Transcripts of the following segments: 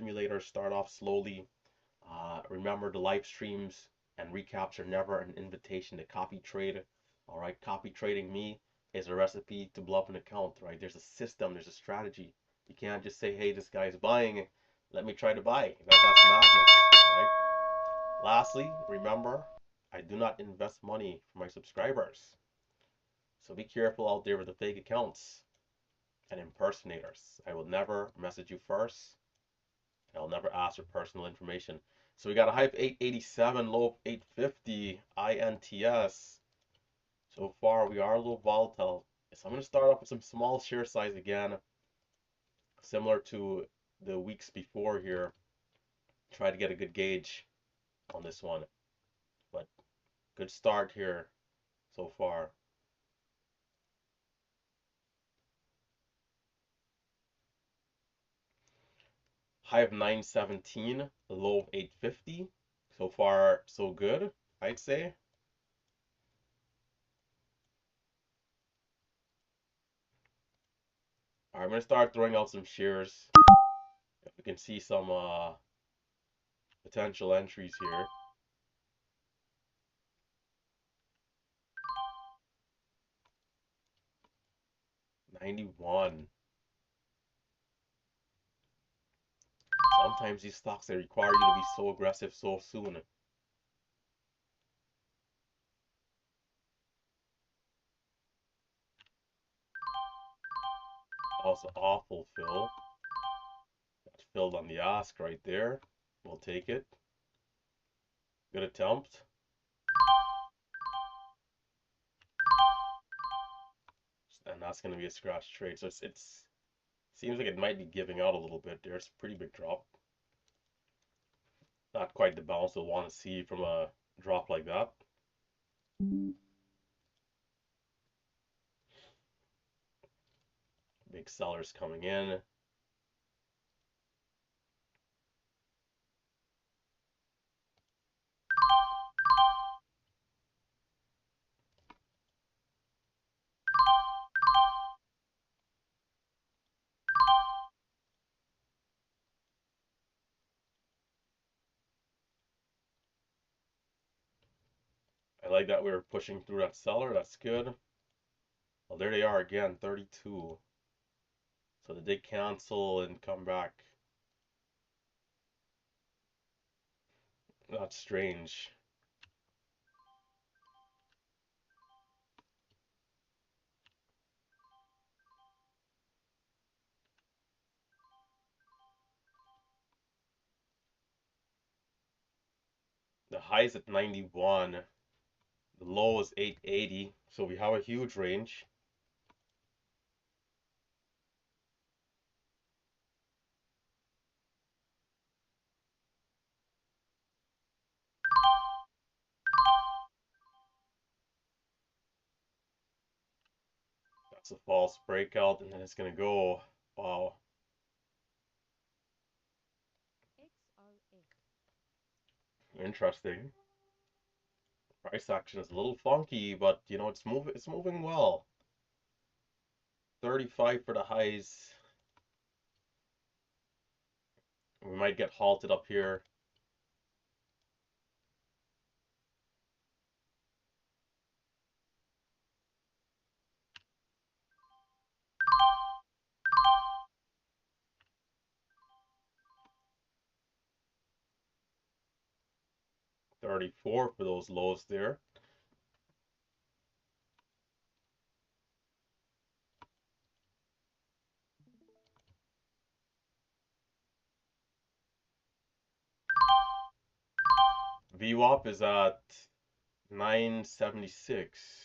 simulator. Start off slowly. Remember, the live streams and recaps are never an invitation to copy trade. All right, copy trading me is a recipe to blow up an account. Right? There's a system. There's a strategy. You can't just say, "Hey, this guy's buying. Let me try to buy." That's madness. Right? Lastly, remember, I do not invest money for my subscribers. So be careful out there with the fake accounts and impersonators. I will never message you first. I'll never ask for personal information. So we got a high of 887, low of 850, INTS. So far, we are a little volatile. So I'm going to start off with some small share size again, similar to the weeks before here. Try to get a good gauge on this one. But good start here so far. High of 917, low of 850. So far, so good, I'd say. All right, I'm going to start throwing out some shares. If we can see some potential entries here. $91. Sometimes these stocks, they require you to be so aggressive so soon. Also awful fill. Got filled on the ask right there. We'll take it. Good attempt. And that's going to be a scratch trade. So it's seems like it might be giving out a little bit. There's a pretty big drop. Not quite the bounce we'll want to see from a drop like that. Big sellers coming in. I like that we were pushing through that seller. That's good. Well, there they are again, 32. So did they cancel and come back? That's strange. The high is at 91. The low is 880. So we have a huge range. That's a false breakout, and then it's gonna go. Wow. Interesting. Price action is a little funky, but you know it's moving well. 35 for the highs. We might get halted up here. $34 for those lows there. VWAP is at 976.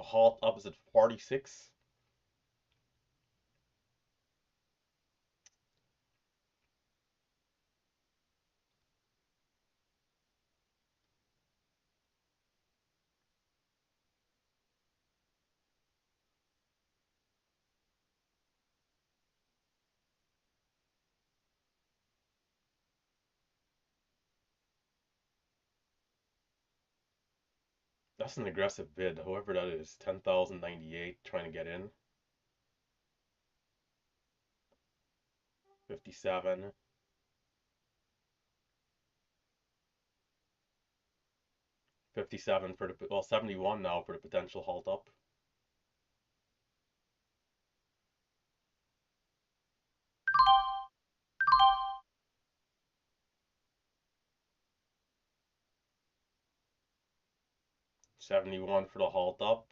halt up is at 46. That's an aggressive bid, whoever that is. 10,098 trying to get in. 57. 57 for the, well, 71 now for the potential halt up. $71 for the halt up.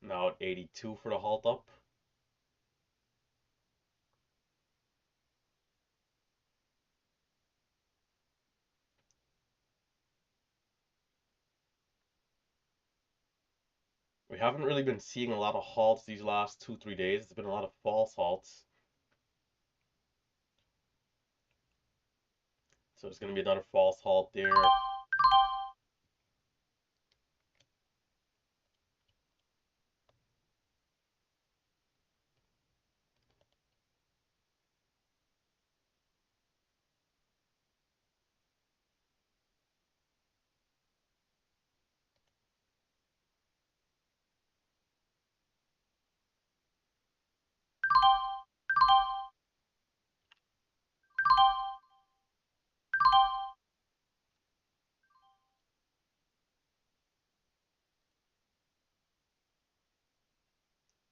Now at 82 for the halt up. We haven't really been seeing a lot of halts these last 2-3 days. It's been a lot of false halts. So it's going to be another false halt there.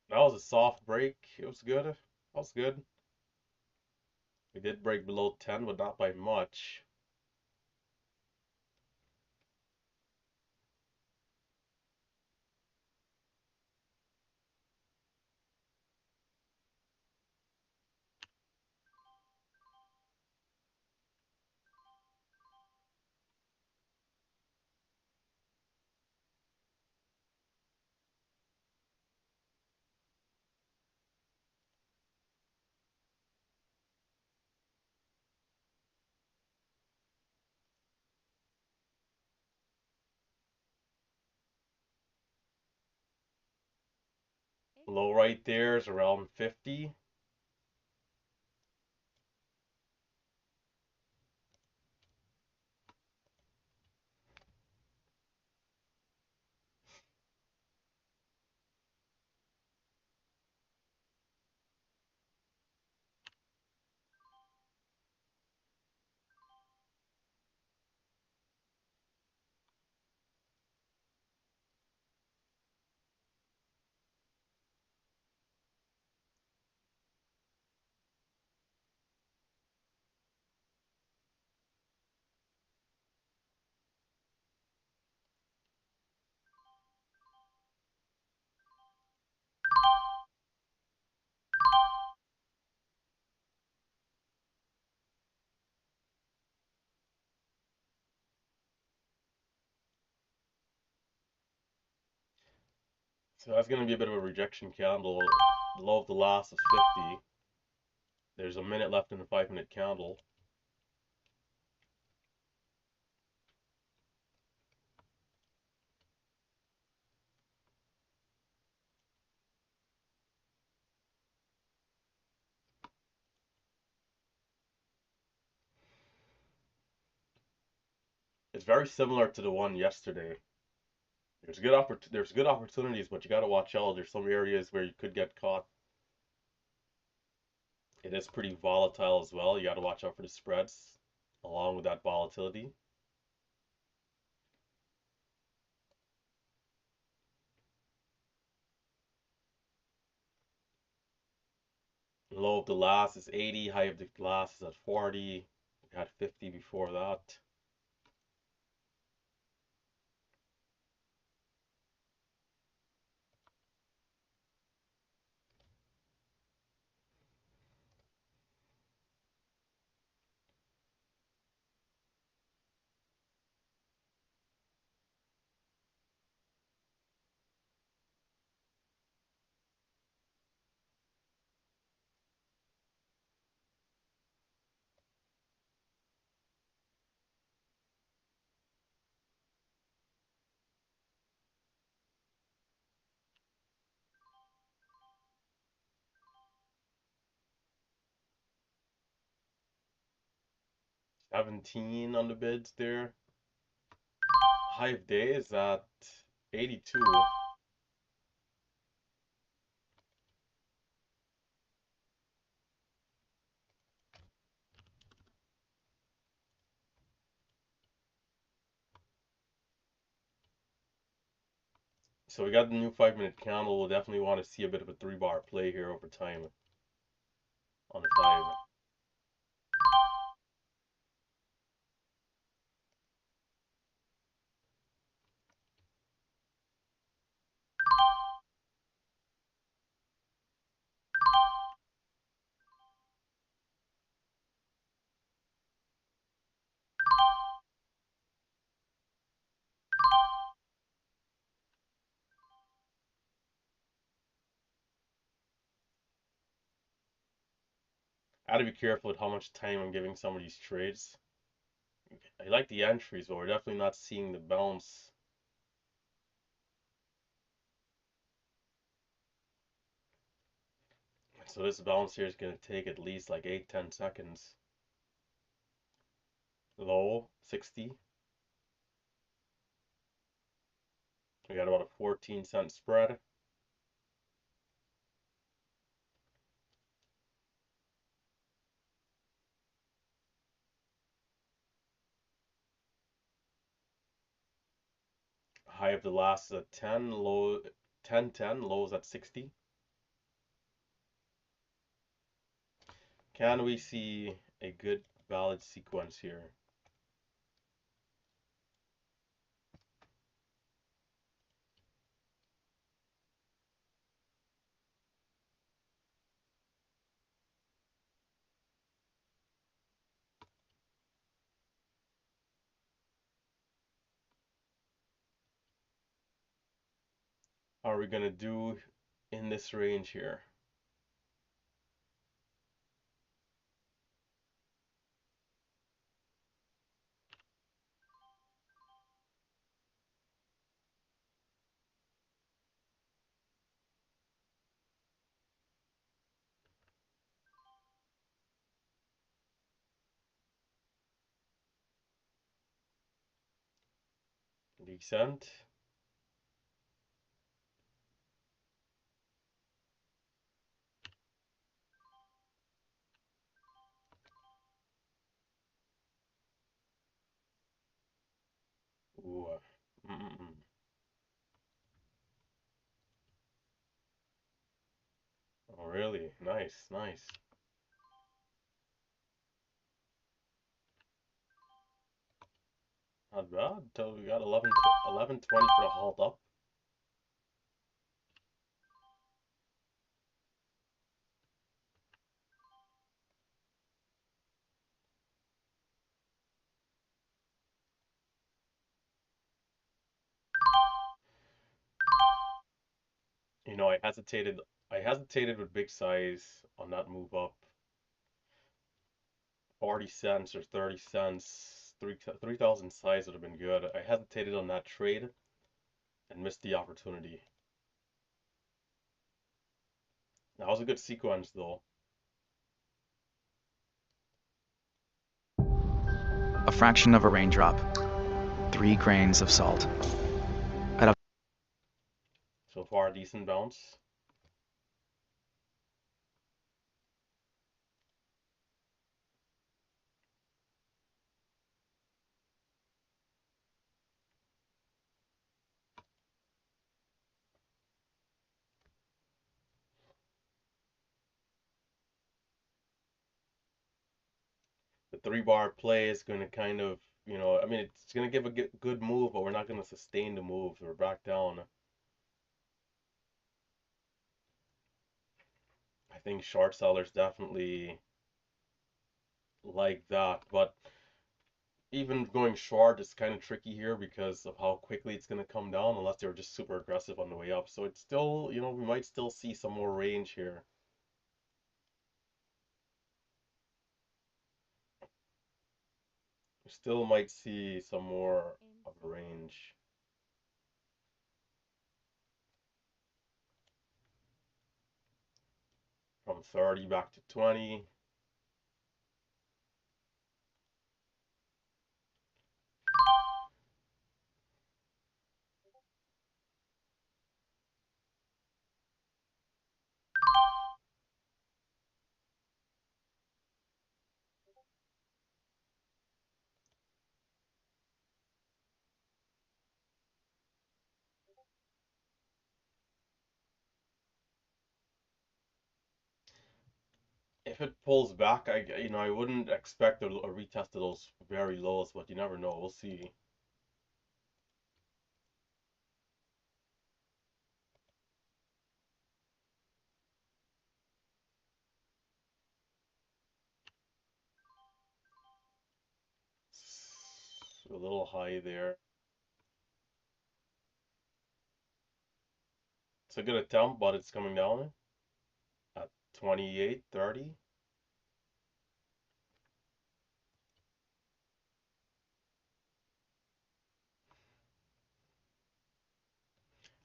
That was a soft break. It was good. That was good. We did break below 10, but not by much. Low right there is around 50. So that's going to be a bit of a rejection candle. The low of the last is 50. There's a minute left in the 5-minute candle. It's very similar to the one yesterday. There's good opportunities, but you got to watch out. There's some areas where you could get caught. It is pretty volatile as well. You got to watch out for the spreads along with that volatility. Low of the last is 80, high of the last is at 40. We had 50 before that. 17 on the bids there. High of day is at 82. So we got the new 5 minute candle. We'll definitely want to see a bit of a 3 bar play here over time on the 5. I gotta be careful with how much time I'm giving some of these trades. I like the entries, but we're definitely not seeing the bounce. So this bounce here is gonna take at least like 8-10 seconds. Low 60. We got about a 14-cent spread. High of the last 10, low 10-10, lows at 60. Can we see a good valid sequence here? How are we gonna do in this range here? Decent. Ooh. Mm-mm. Oh, really? Nice, nice. Not bad. Until we got 11:20 for the halt up. You know, I hesitated with big size on that move up. 40 cents or 30 cents, 3,000 size would have been good. I hesitated on that trade and missed the opportunity. That was a good sequence though. A fraction of a raindrop, 3 grains of salt. At a So far, decent bounce. The 3 bar play is going to kind of, I mean, it's going to give a good move, but we're not going to sustain the move. We're back down. I think short sellers definitely like that, but even going short is kind of tricky here because of how quickly it's going to come down unless they're just super aggressive on the way up. So it's still, we might still see some more range here. We still might see some more of a range from 30 back to 20. if it pulls back, I wouldn't expect a retest of those very lows, but you never know. We'll see. A little high there. It's a good attempt, but it's coming down at 28.30.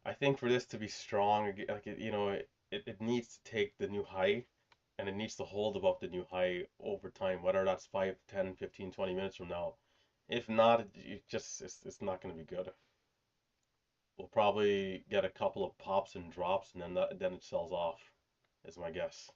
I think for this to be strong, like it needs to take the new high and it needs to hold above the new high over time, whether that's 5, 10, 15, 20 minutes from now. If not, it's not going to be good. We'll probably get a couple of pops and drops, and then it sells off, is my guess.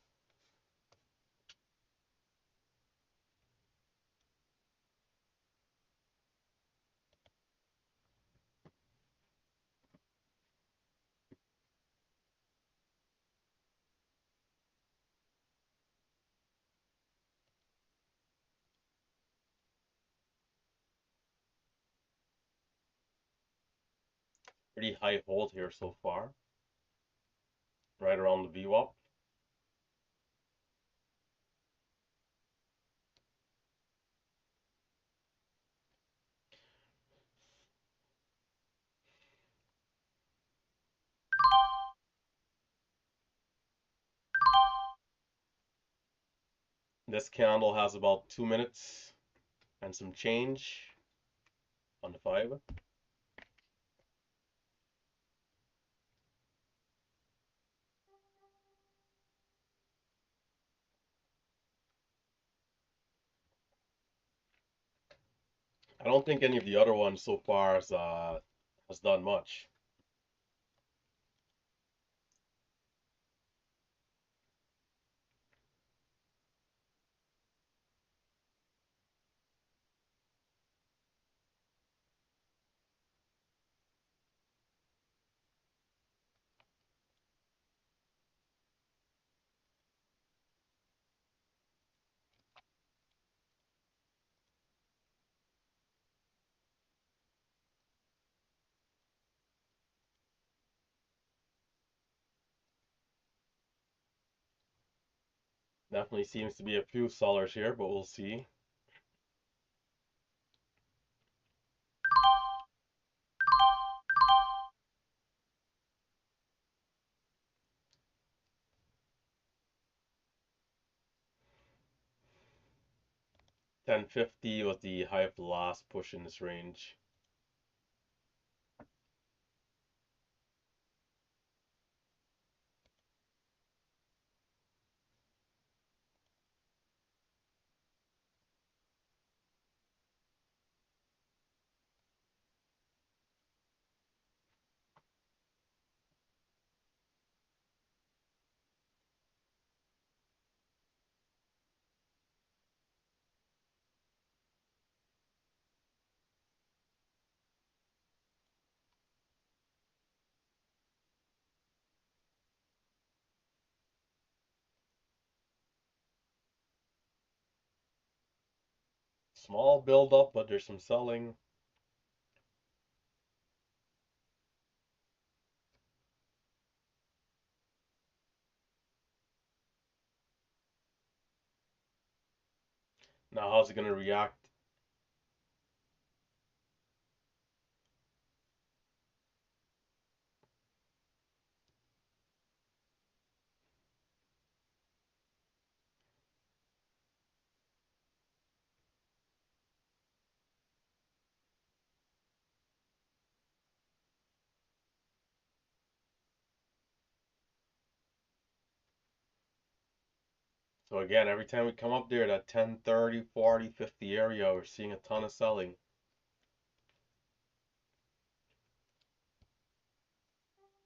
Pretty high hold here so far, right around the VWAP. This candle has about 2 minutes and some change on the 5. I don't think any of the other ones so far has done much. Definitely seems to be a few sellers here, but we'll see. $10.50 was the high of the last push in this range. Small build up, but there's some selling. Now, how's it going to react? So again, every time we come up there, that 10, 30, 40, 50 area, we're seeing a ton of selling.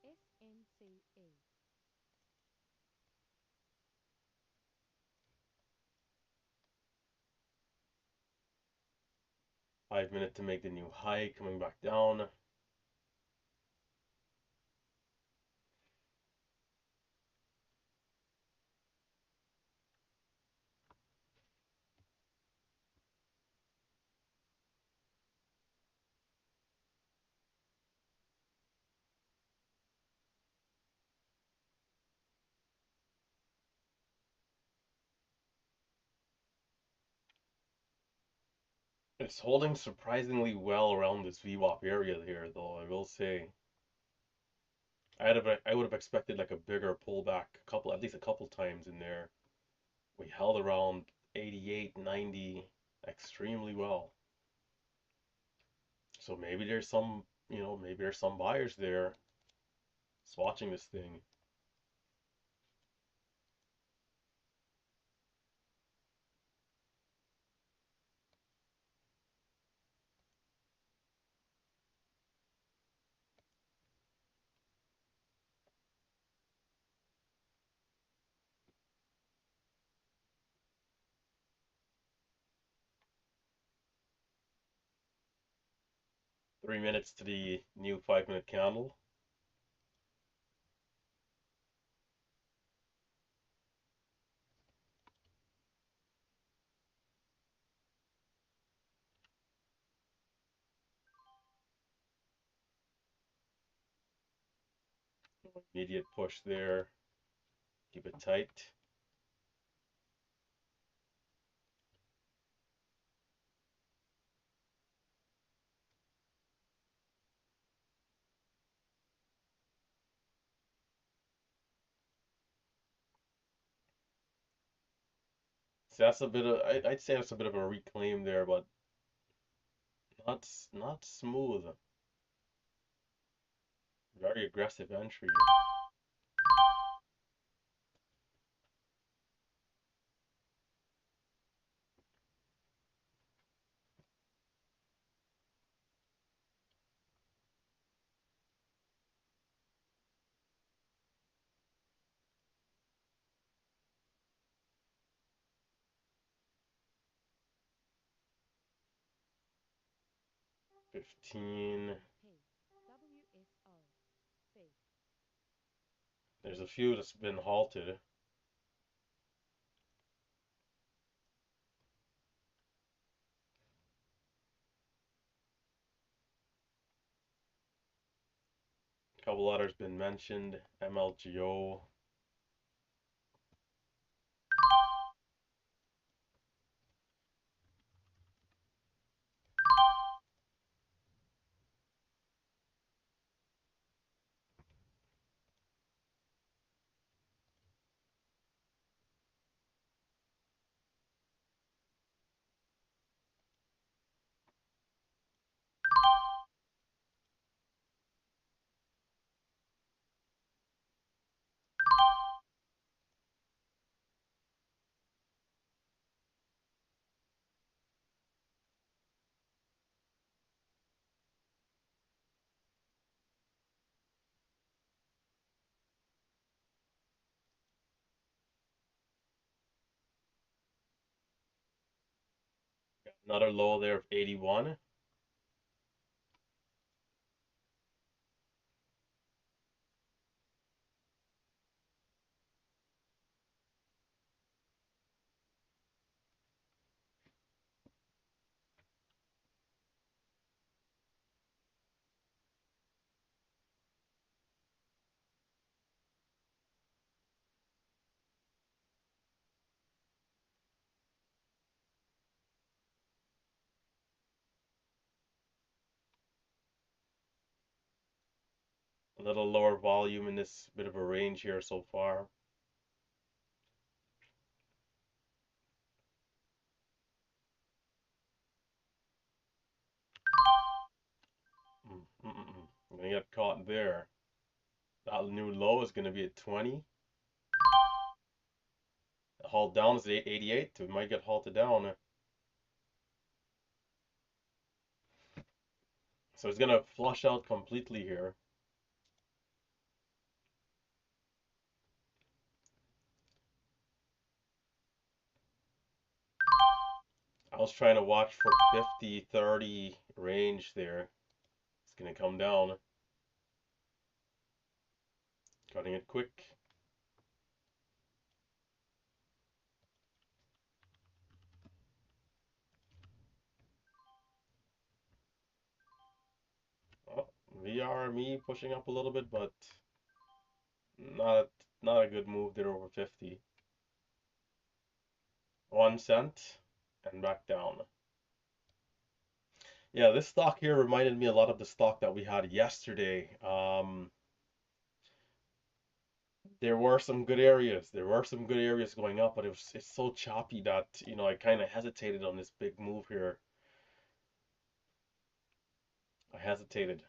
SNCA. 5 minutes to make the new high, coming back down. It's holding surprisingly well around this VWAP area here, though, I will say. I would have expected like a bigger pullback, at least a couple times in there. We held around 88, 90 extremely well. So maybe there's some, maybe there's some buyers there swatching this thing. 3 minutes to the new 5 minute candle. Immediate push there. Keep it tight. So that's a bit of, I'd say that's a bit of a reclaim there, but not smooth. Very aggressive entry. 15. There's a few that's been halted. A couple others been mentioned. MLGO. Another low there of 81. A little lower volume in this bit of a range here so far. I'm gonna get caught there. That new low is gonna be at 20. The halt down is at 88. We might get halted down. So it's gonna flush out completely here. I was trying to watch for 50, 30 range there. It's gonna come down. Cutting it quick. Oh, VRME pushing up a little bit, but not not a good move there over 50. 1 cent and back down. Yeah, this stock here reminded me a lot of the stock that we had yesterday. There were some good areas. There were some good areas going up, but it's so choppy that, I kind of hesitated on this big move here. I hesitated.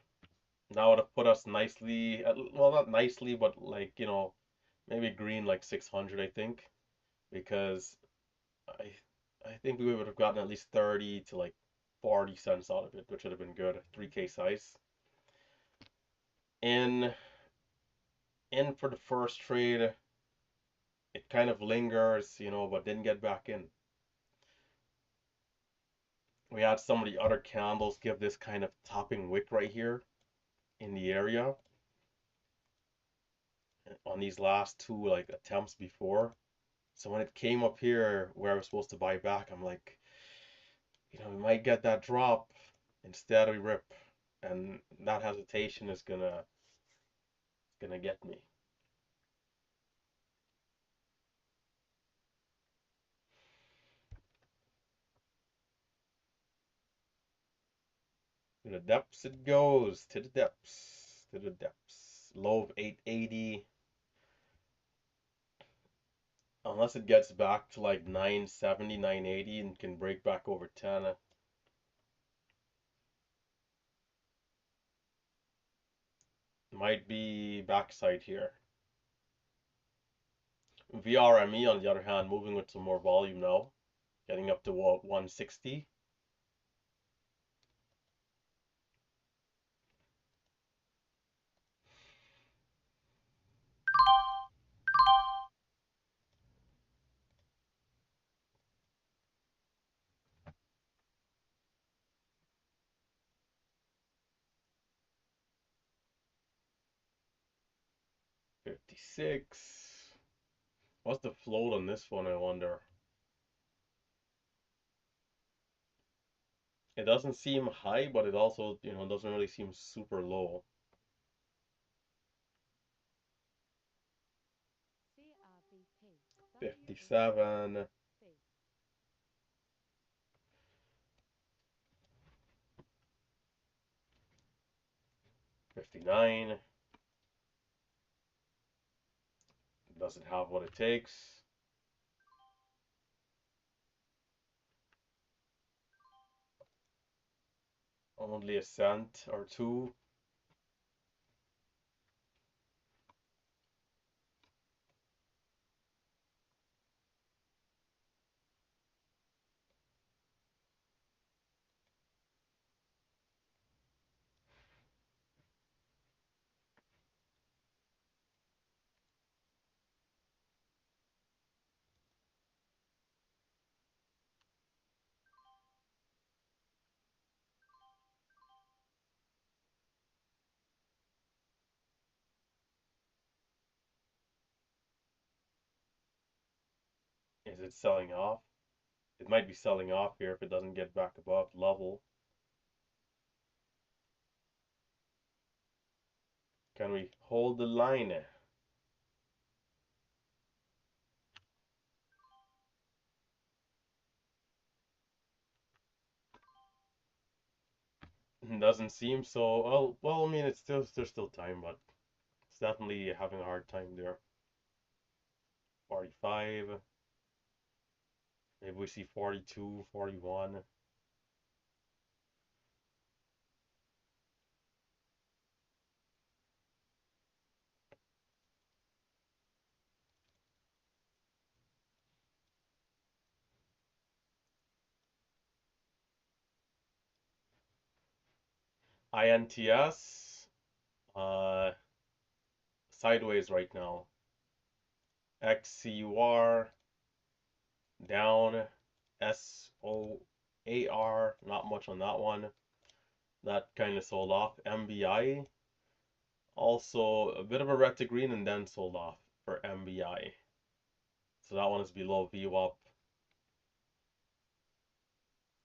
That would have put us nicely, well, not nicely, but like, maybe green like 600, I think, because I I think we would have gotten at least 30 to like 40 cents out of it, which would have been good. 3K size. In in for the first trade, it kind of lingers, but didn't get back in. We had some of the other candles give this kind of topping wick right here in the area on these last two like attempts before. So when it came up here where I was supposed to buy back, I'm like, we might get that drop. Instead we rip, and that hesitation is gonna get me. To the depths it goes, to the depths, to the depths. Low of 880. Unless it gets back to like 970, 980 and can break back over 10. Might be backside here. VRME on the other hand, moving with some more volume now. Getting up to 160. 56. What's the float on this one, I wonder? It doesn't seem high, but it also, doesn't really seem super low. 57, 59. Does it have what it takes? Only a cent or two. Is it selling off? It might be selling off here if it doesn't get back above level. Can we hold the line? Doesn't seem so. Well, I mean, there's still time, but it's definitely having a hard time there. 45. Maybe we see 42, 41. INTS, sideways right now. XCUR, down. SOAR, not much on that one. That kind of sold off. MBI, also a bit of a red to green and then sold off for MBI. So that one is below VWAP.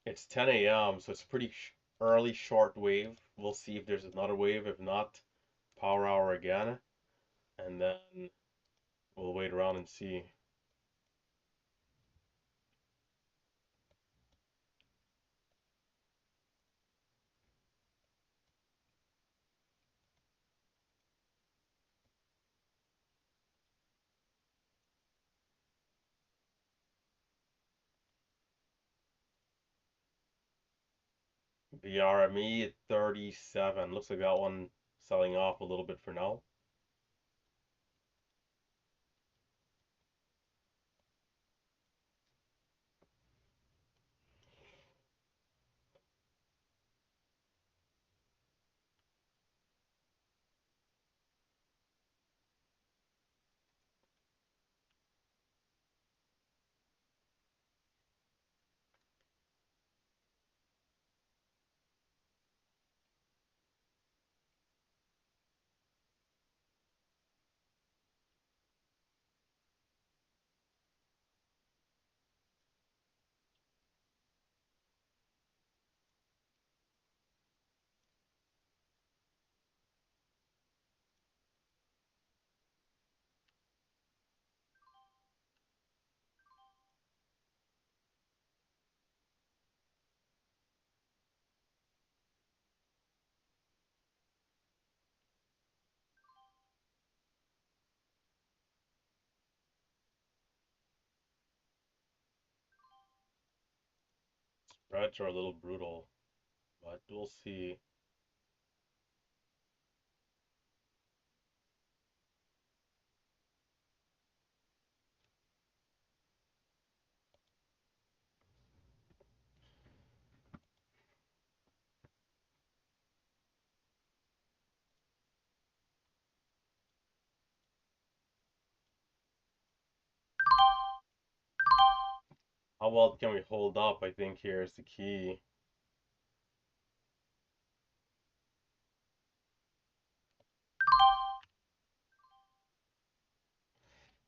It's 10 a.m., so it's pretty early short wave. We'll see if there's another wave. If not, power hour again. And then we'll wait around and see. BRME at 37. Looks like that one selling off a little bit for now. Spreads are a little brutal, but we'll see. How well can we hold up, I think here is the key.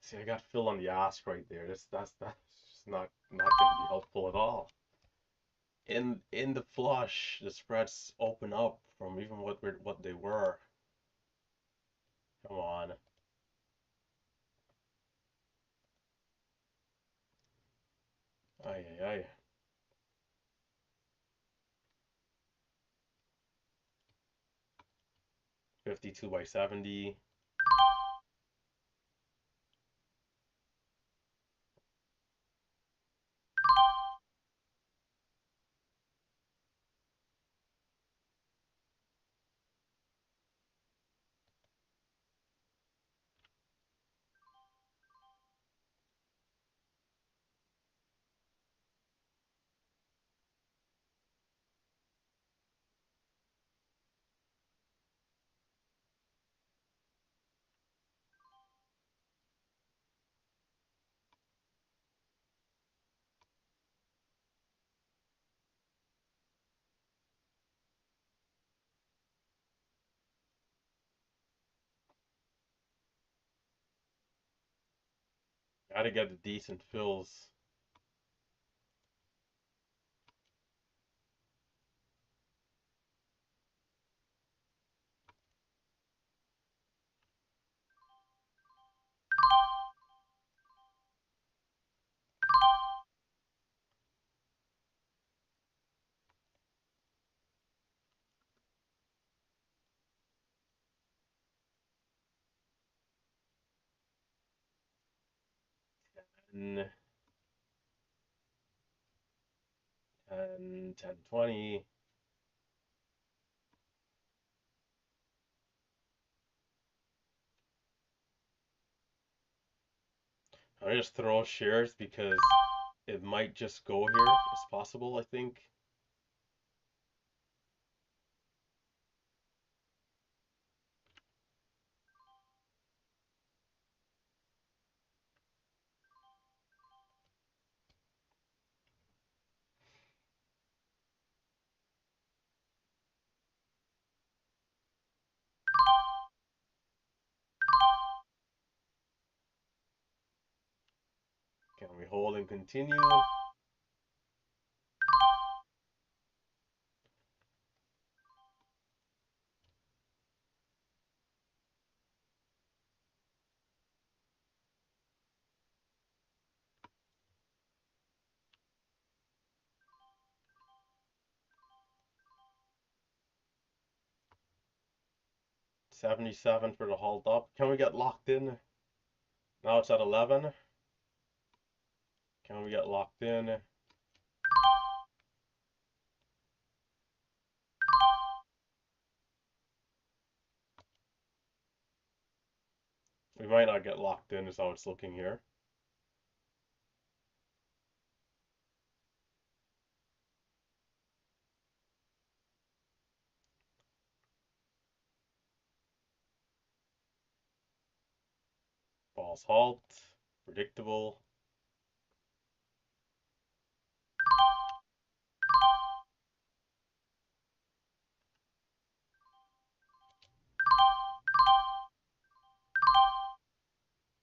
See, I got Phil on the ask right there. That's just not gonna be helpful at all. In the flush, the spreads open up from even what they were. Come on. Ay ay ay. 52 by 70. Gotta get the decent fills. And 10, 20. I just throw shares because it might just go here. It's possible, I think. Can we hold and continue? 77 for the hold up. Can we get locked in? Now it's at 11. Can we get locked in? We might not get locked in is how it's looking here. False halt. Predictable.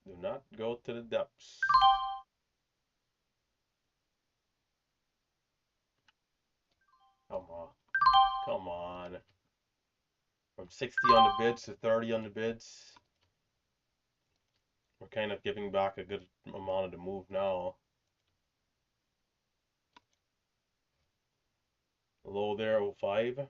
Do not go to the depths. Come on. Come on. From 60 on the bids to 30 on the bids. We're kind of giving back a good amount of the move now. Low there, 05.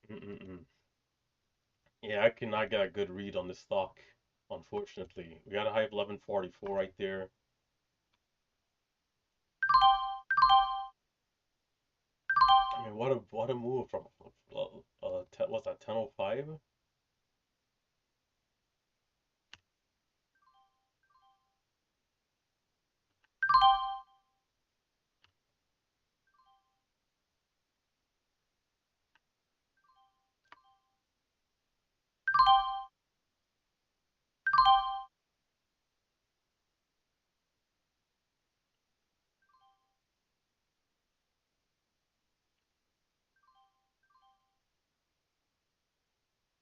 Mm-mm-mm. Yeah, I cannot get a good read on this stock, unfortunately. We got a high of 1144 right there. I mean, what a move from what's that, 1005?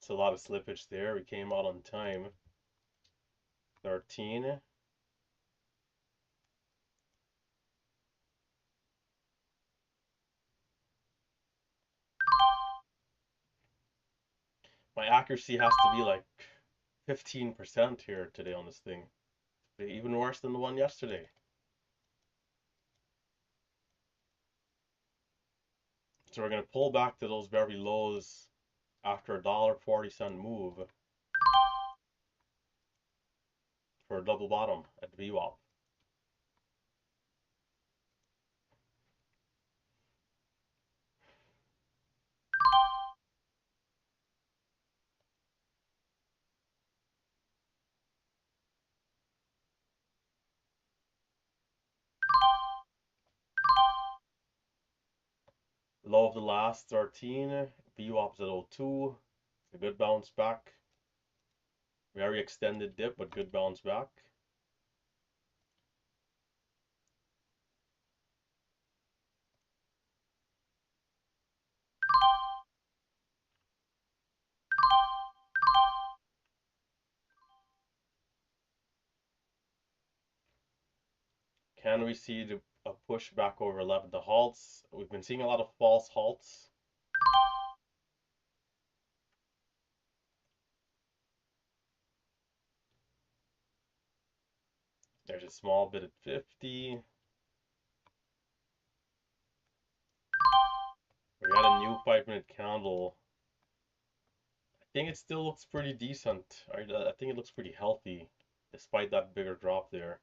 It's a lot of slippage there. We came out on time. 13. My accuracy has to be like 15% here today on this thing. Even worse than the one yesterday. So we're going to pull back to those very lows after a $1.40 move for a double bottom at the VWAP. Low of the last 13, VWAP's at 02. A good bounce back. Very extended dip, but good bounce back. Can we see a push back over 11 to halts? We've been seeing a lot of false halts. There's a small bit at 50. We got a new 5-minute candle. I think it still looks pretty decent. I think it looks pretty healthy despite that bigger drop there.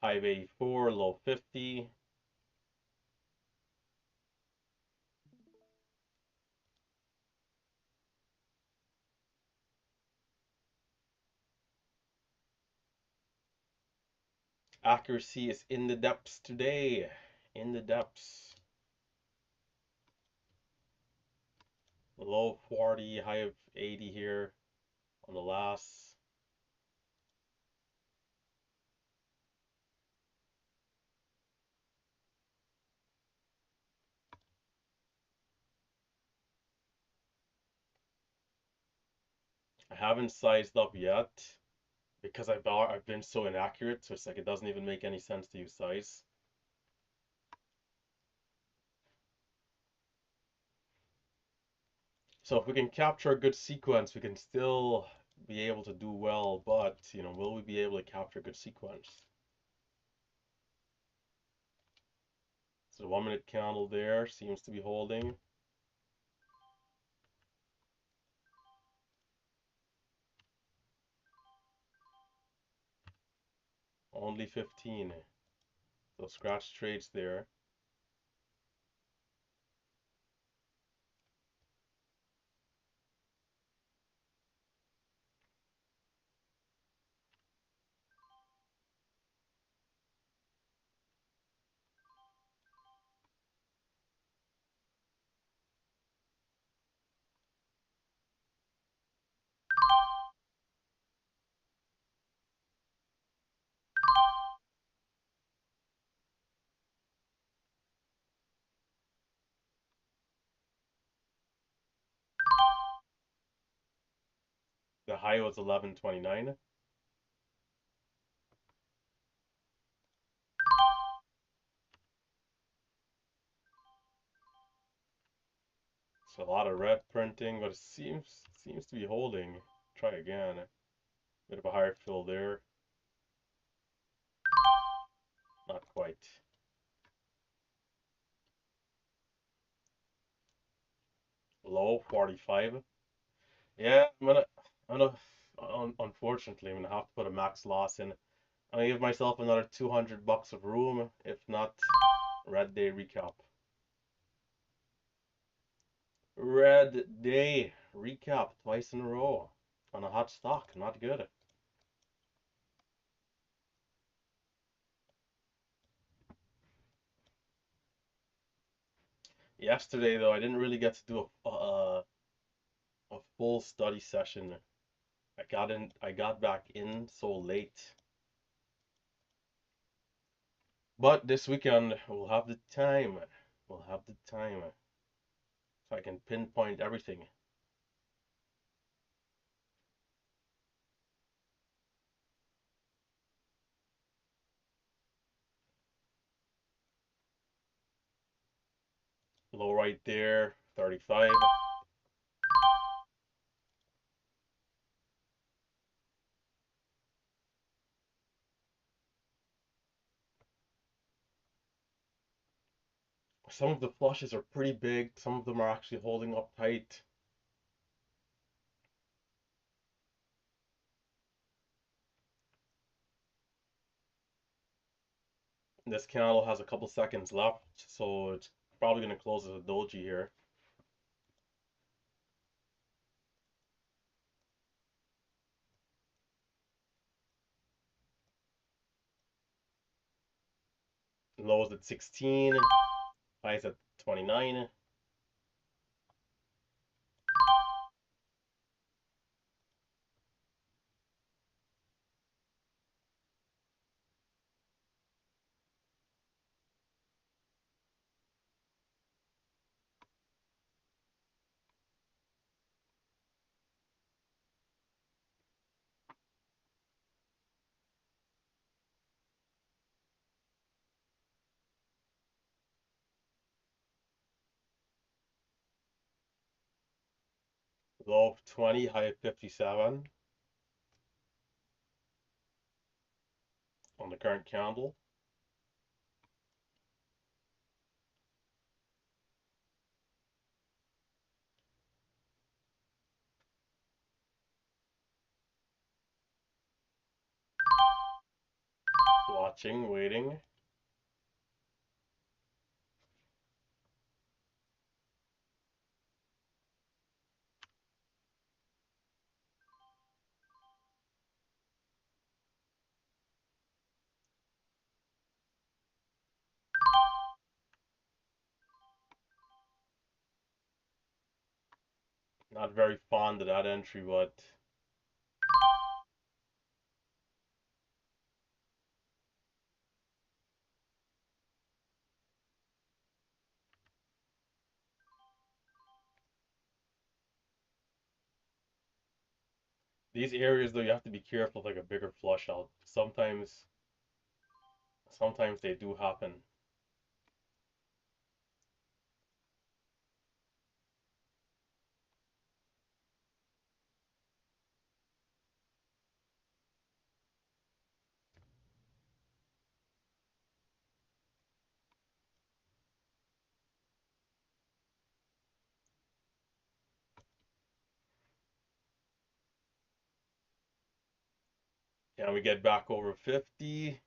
High of 84, low 50. Accuracy is in the depths today. In the depths. Low 40, high of 80 here on the last. I haven't sized up yet because I've been so inaccurate, so it's like it doesn't even make any sense to use size. So if we can capture a good sequence, we can still be able to do well, but will we be able to capture a good sequence? So the 1 minute candle there seems to be holding. Only 15. So scratch trades there. The high was 11.29. So a lot of red printing, but it seems to be holding. Try again. Bit of a higher fill there. Not quite. Low 45. Yeah, unfortunately, I'm gonna have to put a max loss in. I'm gonna give myself another 200 bucks of room. If not, red day recap. Red day recap twice in a row on a hot stock. Not good. Yesterday though, I didn't really get to do a full study session. I got back in so late. But this weekend we'll have the time. We'll have the time. So I can pinpoint everything. Low right there, 35. Some of the flushes are pretty big. Some of them are actually holding up tight. This candle has a couple seconds left, so it's probably going to close as a doji here. Lows at 16, highs at 29. Low of 20, high of 57 on the current candle. Watching, waiting. Not very fond of that entry, but These areas though, you have to be careful of like a bigger flush out. Sometimes they do happen. Can we get back over 50?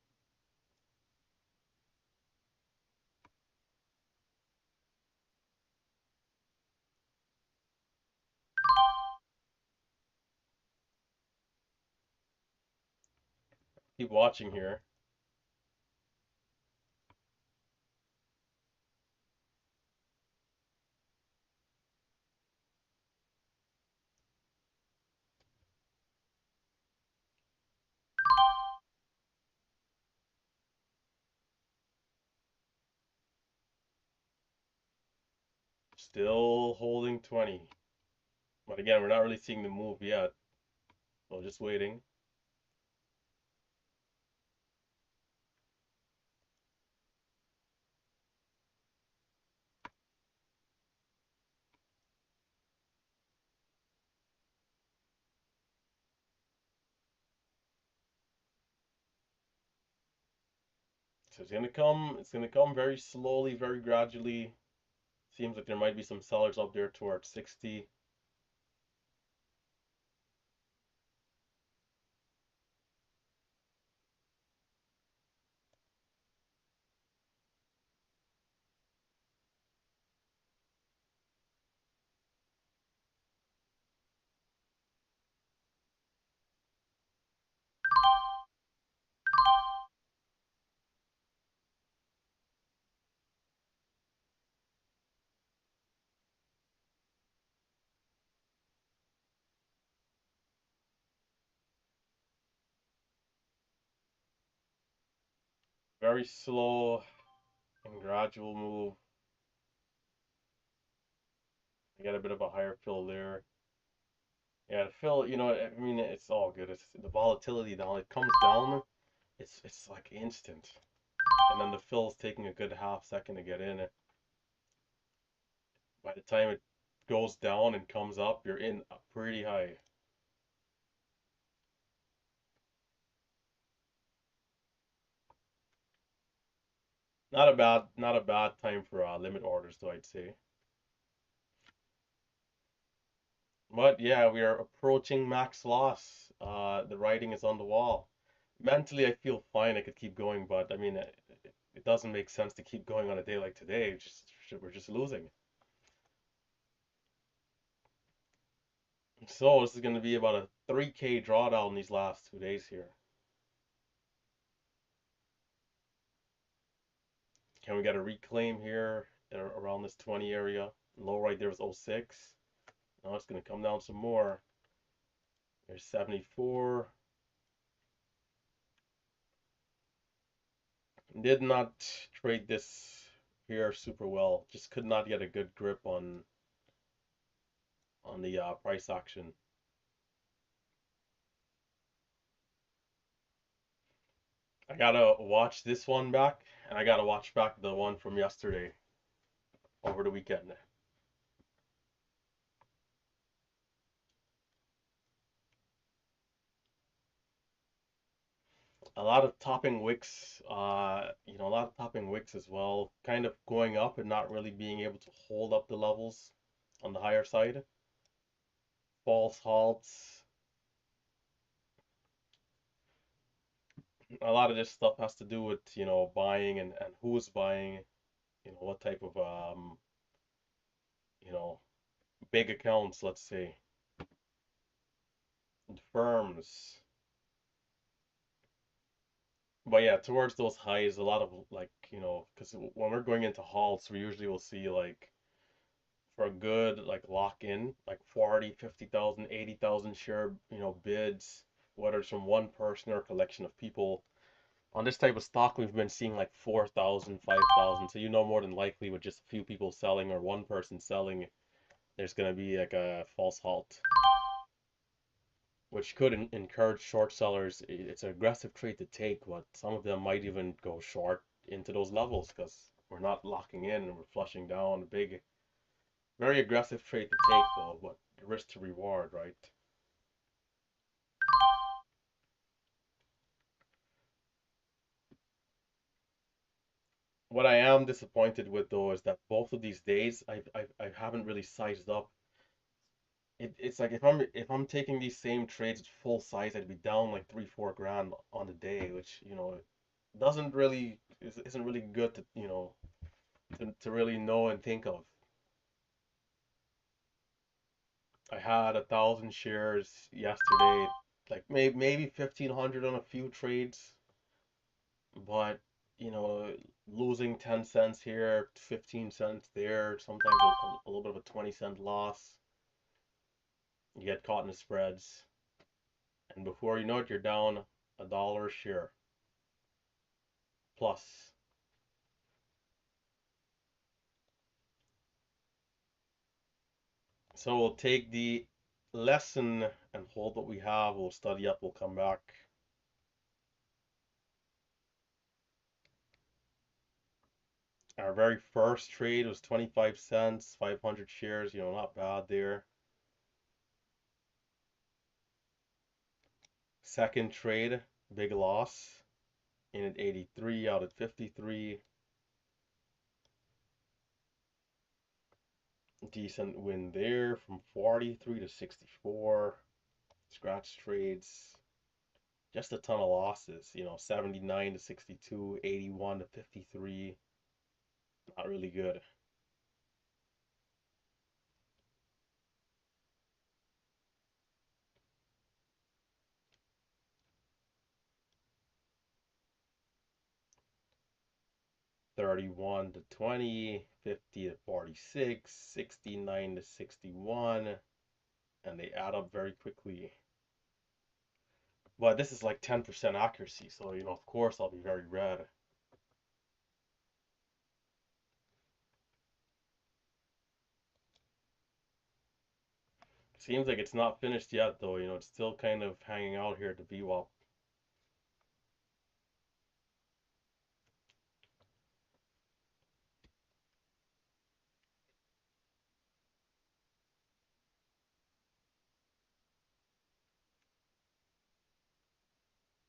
Keep watching here. Still holding 20. But again, we're not really seeing the move yet. So just waiting. So it's gonna come very slowly, very gradually. Seems like there might be some sellers up there towards 60. Very slow and gradual move. I got a bit of a higher fill there. Yeah, the fill, I mean, it's all good. It's the volatility now. It comes down, it's like instant. And then the fill's taking a good half second to get in. By the time it goes down and comes up, you're in pretty high. Not a bad time for limit orders though, I'd say. But yeah, we are approaching max loss. The writing is on the wall. Mentally, I feel fine. I could keep going, but I mean, it doesn't make sense to keep going on a day like today. We're just losing. So this is going to be about a 3K drawdown these last 2 days here. Can we get a reclaim here around this 20 area? Low right there was 06. Now it's going to come down some more. There's 74. Did not trade this here super well. Just could not get a good grip on the price action. I gotta watch this one back, and I gotta watch back the one from yesterday over the weekend. A lot of topping wicks, a lot of topping wicks as well, kind of going up and not really being able to hold up the levels on the higher side. False halts. A lot of this stuff has to do with, buying and who's buying, what type of, you know, big accounts, let's say, and firms. But yeah, towards those highs, a lot of like, because when we're going into halts, we usually will see like for a good like lock in, like 40, 50,000, 80,000 share, bids, whether it's from one person or a collection of people. On this type of stock, we've been seeing like 4,000, 5,000. So more than likely with just a few people selling or one person selling, there's gonna be like a false halt. which could encourage short sellers. It's an aggressive trade to take, but some of them might even go short into those levels because we're not locking in and we're flushing down. A big, very aggressive trade to take though, but risk to reward, right? What I am disappointed with though is that both of these days I haven't really sized up. It's like if I'm taking these same trades at full size, I'd be down like 3-4 grand on the day, which doesn't really isn't really good to to really know and think of. I had 1,000 shares yesterday, like maybe 1,500 on a few trades, but you know, losing 10 cents here, 15 cents there, sometimes a little bit of a 20-cent loss. You get caught in the spreads, and before you know it, you're down $1 a share plus. So we'll take the lesson and hold what we have. We'll study up, we'll come back. Our very first trade was 25 cents, 500 shares, not bad there. Second trade, big loss in at 83 out at 53. Decent win there from 43 to 64. Scratch trades, just a ton of losses, 79 to 62, 81 to 53. Not really good. 31 to 20, 50 to 46, 69 to 61, and they add up very quickly. But this is like 10% accuracy, so of course I'll be very red. Seems like it's not finished yet though, it's still kind of hanging out here at the VWAP.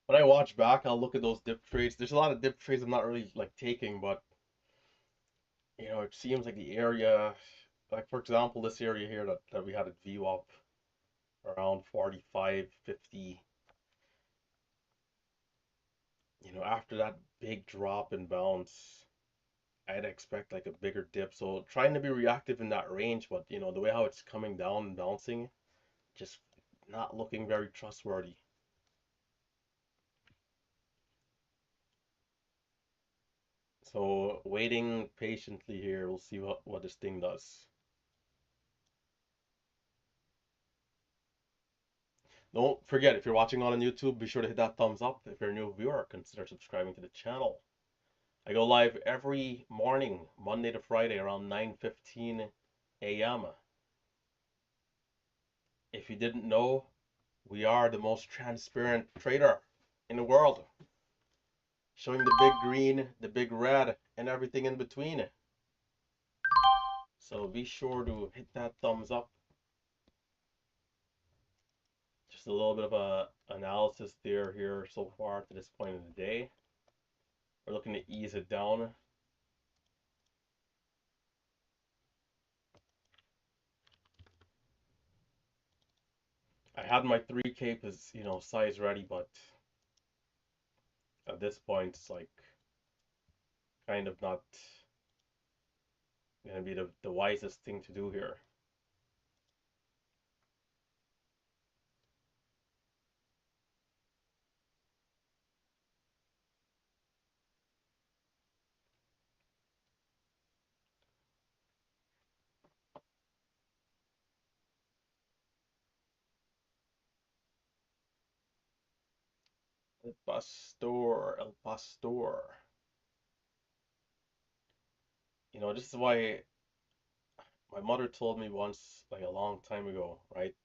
When I watch back, I'll look at those dip trades. There's a lot of dip trades I'm not really like taking, but it seems like the area, like for example, this area here that we had at VWAP around 45, 50. After that big drop and bounce, I'd expect like a bigger dip. So trying to be reactive in that range, but the way how it's coming down and bouncing, just not looking very trustworthy. So waiting patiently here, we'll see what this thing does. Don't forget, if you're watching on YouTube, be sure to hit that thumbs up. If you're a new viewer, consider subscribing to the channel. I go live every morning, Monday to Friday, around 9:15 a.m. If you didn't know, we are the most transparent trader in the world, showing the big green, the big red, and everything in between. So be sure to hit that thumbs up. Just a little bit of a analysis there here so far to this point in the day. We're looking to ease it down. I had my 3K size ready, but at this point it's like kind of not gonna be the wisest thing to do here. El Pastor. This is why my mother told me once, like a long time ago, right?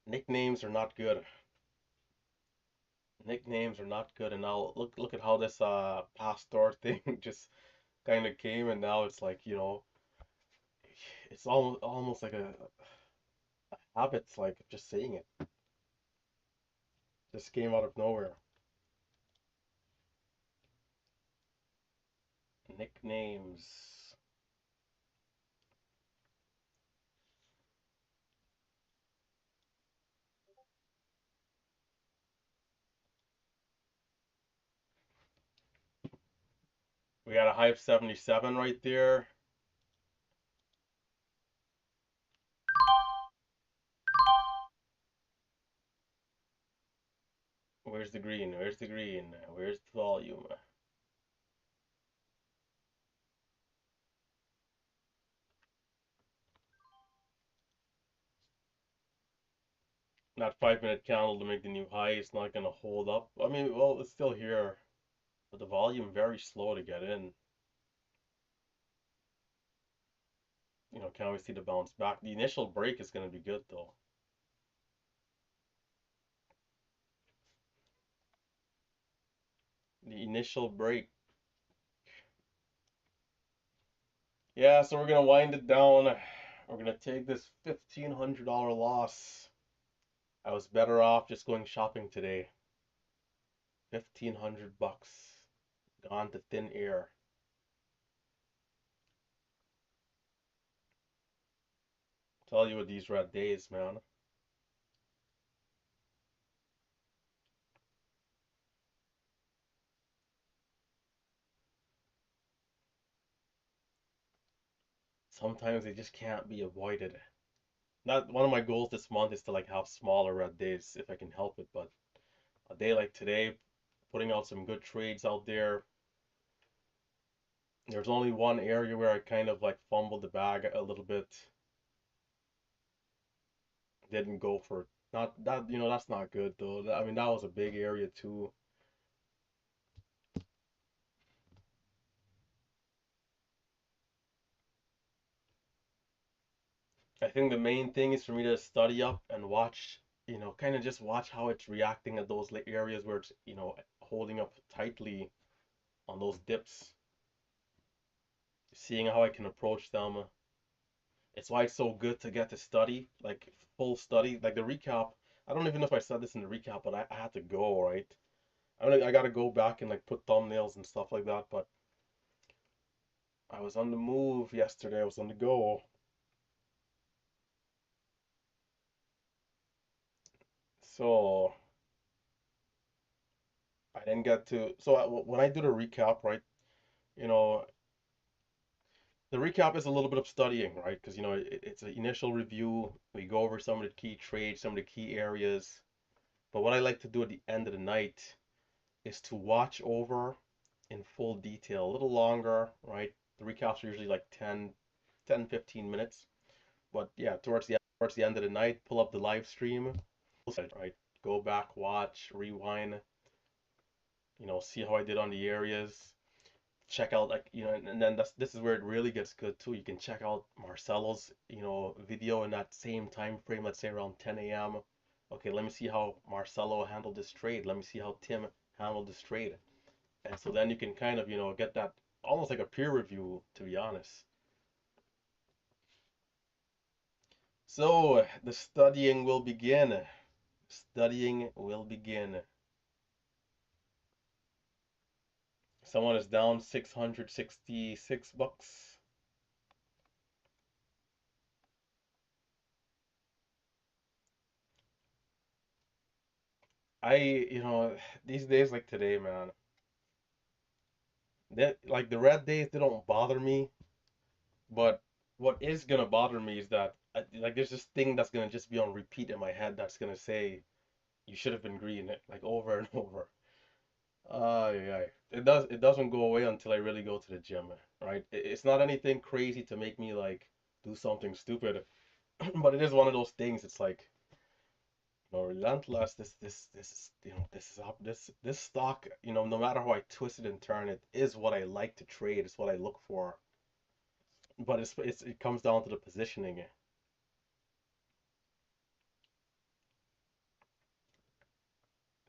Nicknames are not good. Nicknames are not good. And now look at how this pastor thing just kind of came, and now it's like, it's almost like a habit, like just saying it. Just came out of nowhere. Nicknames. We got a Hype 77 right there. Where's the green? Where's the green? Where's the volume? That 5 minute candle to make the new high is not gonna hold up. I mean, well, it's still here, but the volume very slow to get in. Can we see the bounce back? The initial break is gonna be good though. The initial break. Yeah, so we're gonna wind it down. We're gonna take this $1,500 loss. I was better off just going shopping today. 1,500 bucks gone to thin air. Tell you with these red days, man. Sometimes they just can't be avoided. Not one of my goals this month is to like have smaller red days if I can help it, but a day like today, putting out some good trades out there. There's only one area where I kind of like fumbled the bag a little bit. Didn't go for not that, that's not good though. I mean, that was a big area too. I think the main thing is for me to study up and watch, kind of just watch how it's reacting at those areas where it's, holding up tightly on those dips, seeing how I can approach them. It's why it's so good to get to study, like full study, like the recap. I don't even know if I said this in the recap, but I had to go, right? I mean, I got to go back and like put thumbnails and stuff like that, but I was on the move yesterday. I was on the go. So I didn't get to. So when I do the recap, right, you know, the recap is a little bit of studying, right? Because it's an initial review. We go over some of the key trades, some of the key areas. But what I like to do at the end of the night is to watch over in full detail, a little longer, right? The recaps are usually like 10, 15 minutes. But yeah, towards the end of the night, pull up the live stream, right? Go back, watch, rewind, see how I did on the areas. Check out like and then this is where it really gets good too. You can check out Marcelo's video in that same time frame, let's say around 10 a.m. Okay, let me see how Marcelo handled this trade. Let me see how Tim handled this trade. And so then you can kind of get that almost like a peer review, to be honest. So the studying will begin. Studying will begin. Someone is down 666 bucks. I, these days like today, man, that like the red days, they don't bother me. But what is gonna bother me is that like there's this thing that's gonna just be on repeat in my head that's gonna say you should have been green like over and over. Yeah, it doesn't go away until I really go to the gym, right? It's not anything crazy to make me like do something stupid, but it is one of those things. It's like relentless. This is up. This stock, no matter how I twist it and turn it, is what I like to trade. It's what I look for. But it comes down to the positioning.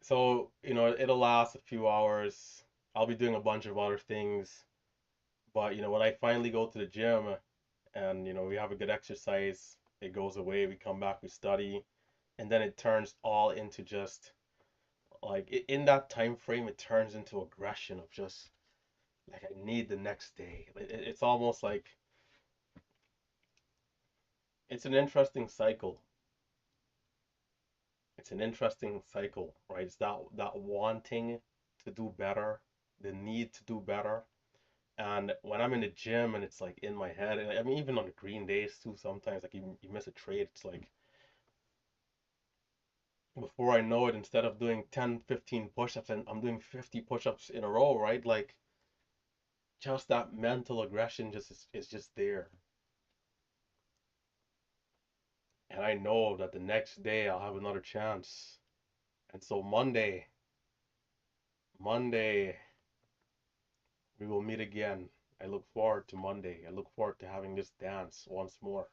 So, it'll last a few hours. I'll be doing a bunch of other things. But, when I finally go to the gym and, we have a good exercise, it goes away, we come back, we study, and then it turns all into just like in that time frame, it turns into aggression of just like I need the next day. It's almost like it's an interesting cycle. It's an interesting cycle, right? It's that wanting to do better, the need to do better. And when I'm in the gym and it's like in my head, and I mean even on the green days too, sometimes like you miss a trade, it's like before I know it, instead of doing 10, 15 push-ups, and I'm doing 50 push-ups in a row, right? Like just that mental aggression just is just there. And I know that the next day I'll have another chance. And so Monday, we will meet again. I look forward to Monday. I look forward to having this dance once more.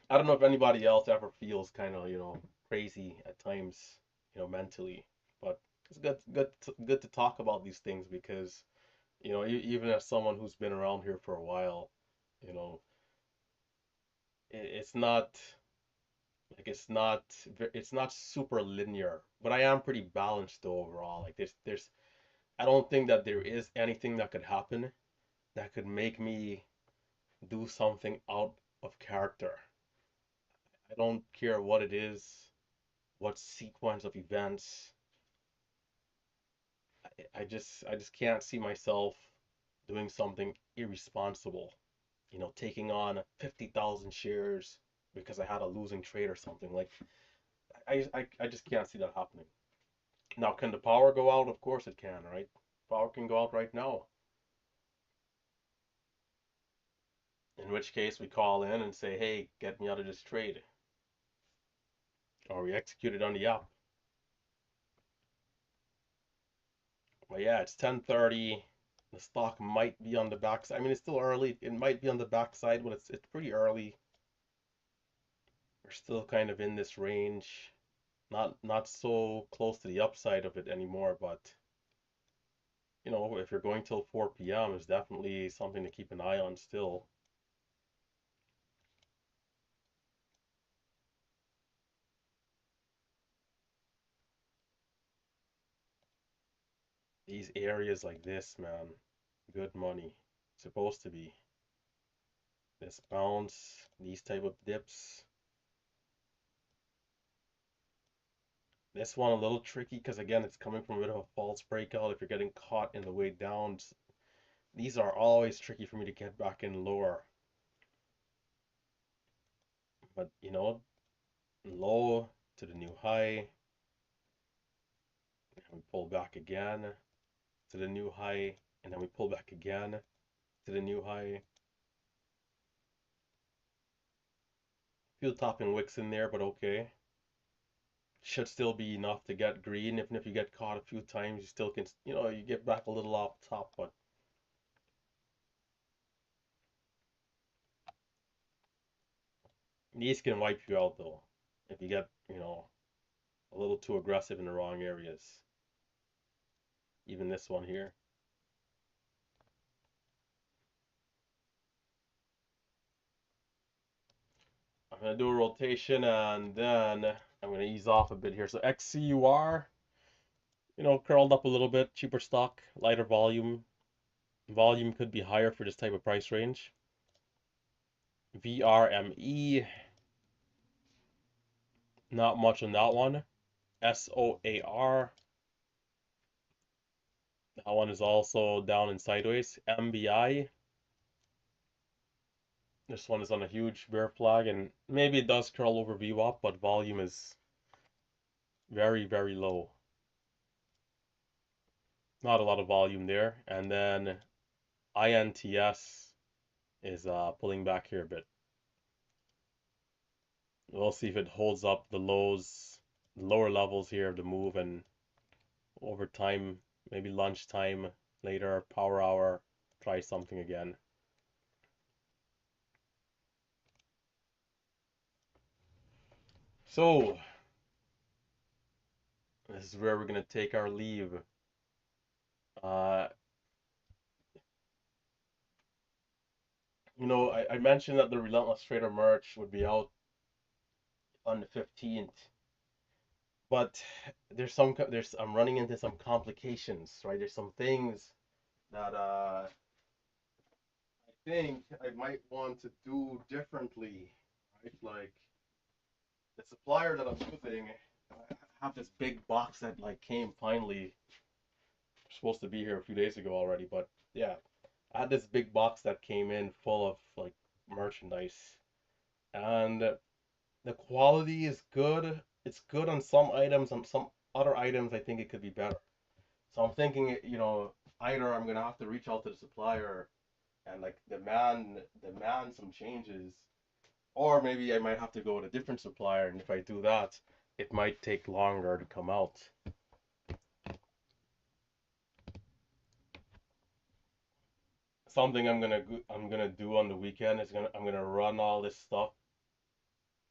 I don't know if anybody else ever feels kind of, crazy at times, mentally, but it's good to talk about these things because, even as someone who's been around here for a while, you know, it's not like it's not super linear, but I am pretty balanced though overall. Like there's I don't think that there is anything that could happen that could make me do something out of character. I don't care what it is, what sequence of events. I just can't see myself doing something irresponsible. Taking on 50,000 shares because I had a losing trade or something. Like I just can't see that happening. Now, can the power go out? Of course it can, right? Power can go out right now. In which case we call in and say, hey, get me out of this trade. Or we execute it on the app. But yeah, it's 10:30. The stock might be on the backside. I mean, it's still early. It might be on the backside, but it's pretty early. We're still kind of in this range. Not so close to the upside of it anymore, but if you're going till 4 p.m., it's definitely something to keep an eye on still. These areas like this, man, good money. Supposed to be. This bounce, these type of dips. This one a little tricky because again, it's coming from a bit of a false breakout. If you're getting caught in the way down, these are always tricky for me to get back in lower. But low to the new high, and we pull back again to the new high, and then we pull back again to the new high. Few topping wicks in there, but okay. Should still be enough to get green. Even if you get caught a few times, you still can, you get back a little off top, but these can wipe you out though if you get, a little too aggressive in the wrong areas. Even this one here. I'm going to do a rotation and then I'm going to ease off a bit here. So XCUR, curled up a little bit, cheaper stock, lighter volume. Volume could be higher for this type of price range. VRME, not much on that one. SOAR, that one is also down and sideways. MBI, this one is on a huge bear flag, and maybe it does curl over VWAP, but volume is very, very low. Not a lot of volume there. And then INTS is pulling back here a bit. We'll see if it holds up the lows, the lower levels here of the move, and over time, maybe lunchtime, later, power hour, try something again. So, This is where we're gonna take our leave. Uh, I mentioned that the Relentless Trader merch would be out on the 15th, but I'm running into some complications, right? There's some things that I think I might want to do differently, right? Like the supplier that I'm using, I have this big box that like came finally. Supposed to be here a few days ago already, but yeah, I had this big box that came in full of like merchandise, and the quality is good. It's good on some items. On some other items, I think it could be better. So I'm thinking, either I'm gonna have to reach out to the supplier and like demand some changes, or maybe I might have to go with a different supplier. And if I do that, it might take longer to come out. Something I'm gonna do on the weekend is I'm gonna run all this stuff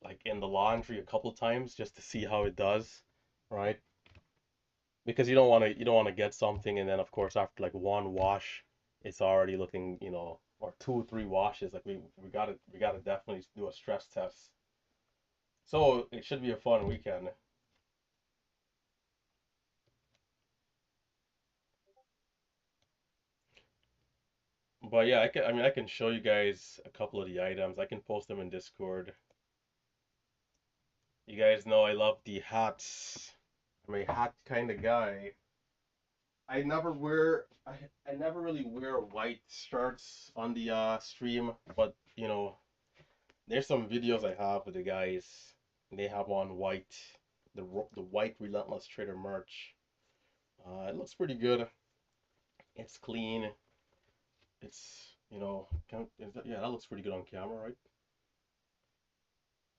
like in the laundry a couple times just to see how it does, right? Because you don't want to get something and then of course after like one wash it's already looking, or two or three washes. Like we gotta definitely do a stress test. So it should be a fun weekend. But yeah, I can show you guys a couple of the items. I can post them in Discord. You guys know I love the hats. I'm a hat kind of guy. I never really wear white shirts on the stream, but there's some videos I have with the guys. They have on white, the white Relentless Trader merch. It looks pretty good. It's clean. Yeah, that looks pretty good on camera, right?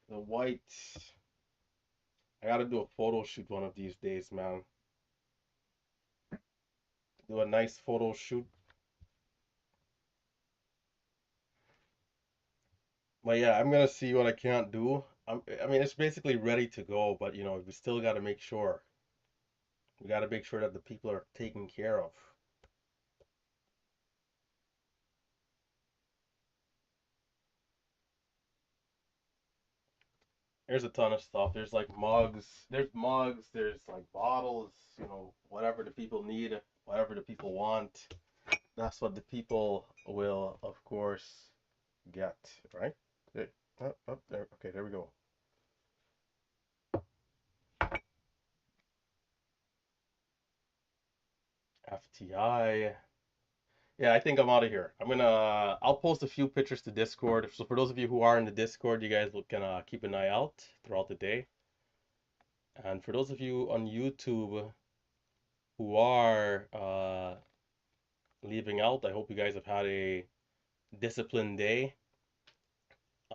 The white. I gotta do a photo shoot one of these days, man. Do a nice photo shoot. But yeah, I'm gonna see what I can't do. I mean, it's basically ready to go, but we still gotta make sure. We gotta make sure that the people are taken care of. There's a ton of stuff. There's like mugs. There's mugs. There's like bottles. Whatever the people need, whatever the people want. That's what the people will, of course, get. Right? Okay. Up there. Okay, there we go. FTI. Yeah, I think I'm out of here. I'll post a few pictures to Discord. So for those of you who are in the Discord, you guys can keep an eye out throughout the day. And for those of you on YouTube who are leaving out, I hope you guys have had a disciplined day,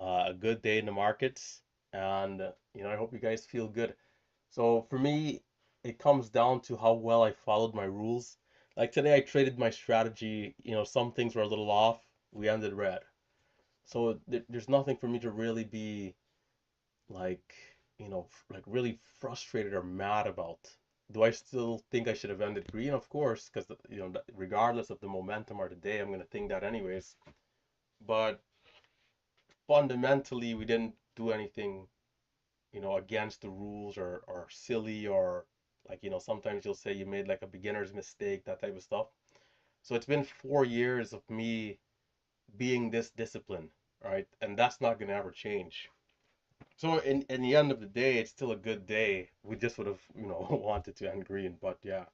a good day in the markets, and I hope you guys feel good. So for me, it comes down to how well I followed my rules. Like today, I traded my strategy. Some things were a little off. We ended red. So there's nothing for me to really be like, like really frustrated or mad about. Do I still think I should have ended green? Of course, because regardless of the momentum or the day, I'm gonna think that anyways. But fundamentally, we didn't do anything, against the rules or silly or like, sometimes you'll say you made like a beginner's mistake, that type of stuff. So it's been 4 years of me being this disciplined, right? And that's not gonna ever change. So in the end of the day, it's still a good day. We just would have, wanted to end green, but yeah.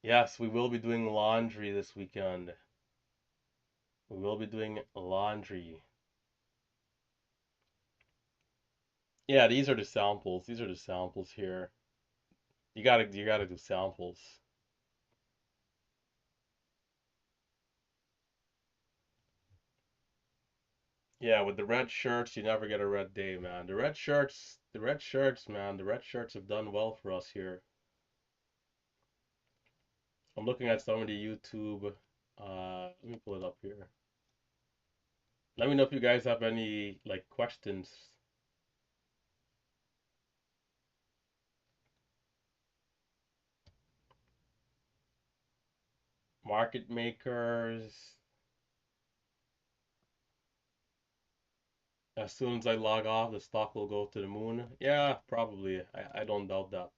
Yes, we will be doing laundry this weekend. We will be doing laundry. Yeah, these are the samples. These are the samples here. You gotta do samples. Yeah, with the red shirts, you never get a red day, man. The red shirts, man. The red shirts have done well for us here. I'm looking at some of the YouTube. Let me pull it up here. Let me know if you guys have any like questions. Market makers. As soon as I log off, the stock will go to the moon. Yeah, probably. I don't doubt that.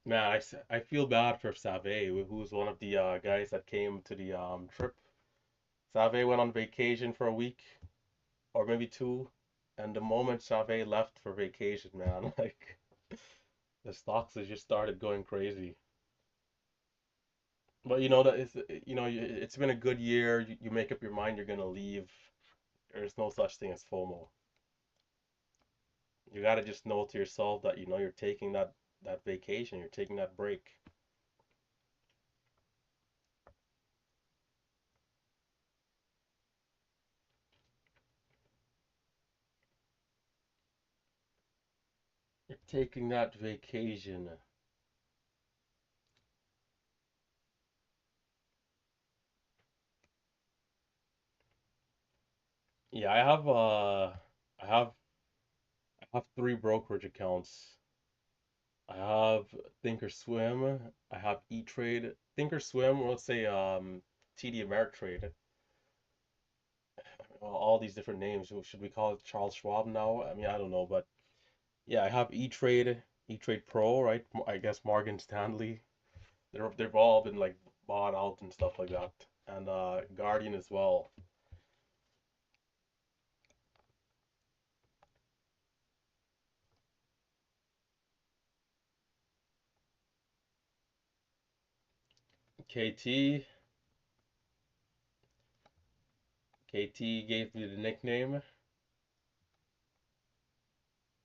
Man, I feel bad for Save, who's one of the guys that came to the trip. Save went on vacation for a week or maybe two, and the moment Save left for vacation, man, like the stocks has just started going crazy. But you know that it's it's been a good year. You make up your mind you're gonna leave. There's no such thing as FOMO. You gotta just know to yourself that you're taking that vacation, you're taking that break. You're taking that vacation. Yeah, I have I have three brokerage accounts. I have Thinkorswim, I have E-Trade. Thinkorswim, or let's say TD Ameritrade. All these different names. Should we call it Charles Schwab now? I mean, I don't know, but yeah, I have E-Trade, E-Trade Pro, right? I guess Morgan Stanley. They've all been like bought out and stuff like that, and Guardian as well. KT, KT gave me the nickname.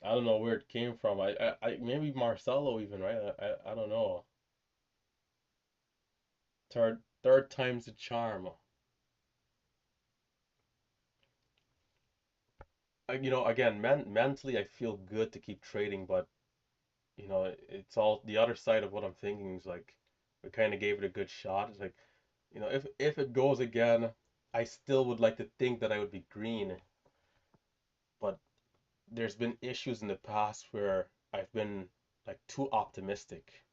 I don't know where it came from. Maybe Marcelo even, right? I don't know. Third time's the charm. Again, mentally I feel good to keep trading, but it's all the other side of what I'm thinking is like we kind of gave it a good shot. It's like, if it goes again, I still would like to think that I would be green, but there's been issues in the past where I've been like too optimistic.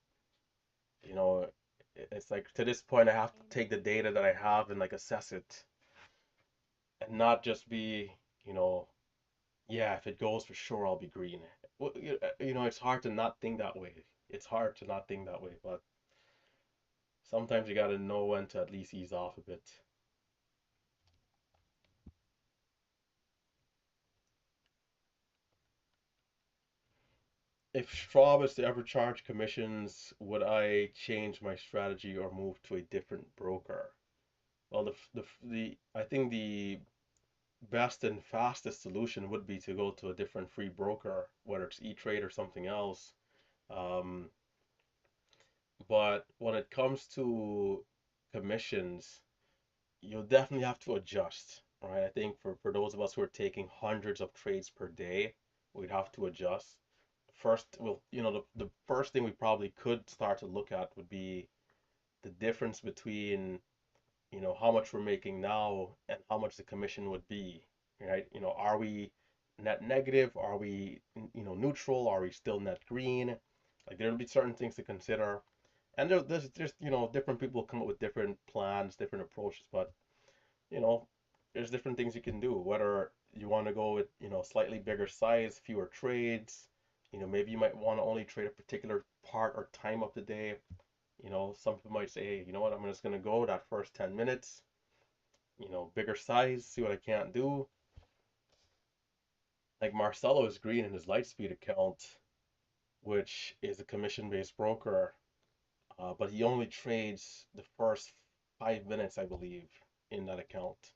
You know, it's like to this point I have to take the data that I have and like assess it and not just be, you know, yeah, if it goes for sure I'll be green. Well, it's hard to not think that way. It's hard to not think that way, but sometimes you got to know when to at least ease off a bit. If Schwab is to ever charge commissions, would I change my strategy or move to a different broker? Well, the I think the best and fastest solution would be to go to a different free broker, whether it's E-Trade or something else. Um, but when it comes to commissions, you'll definitely have to adjust, right? I think for those of us who are taking hundreds of trades per day, we'd have to adjust. First, well, the first thing we probably could start to look at would be the difference between, how much we're making now and how much the commission would be, right? Are we net negative? Are we, neutral? Are we still net green? Like there'll be certain things to consider. And there's different people come up with different plans, different approaches, but you know, there's different things you can do. Whether you want to go with, slightly bigger size, fewer trades, maybe you might want to only trade a particular part or time of the day. Some people might say, hey, you know what, I'm just going to go that first 10 minutes, bigger size, see what I can't do. Like Marcelo is green in his Lightspeed account, which is a commission-based broker, but he only trades the first 5 minutes, I believe, in that account.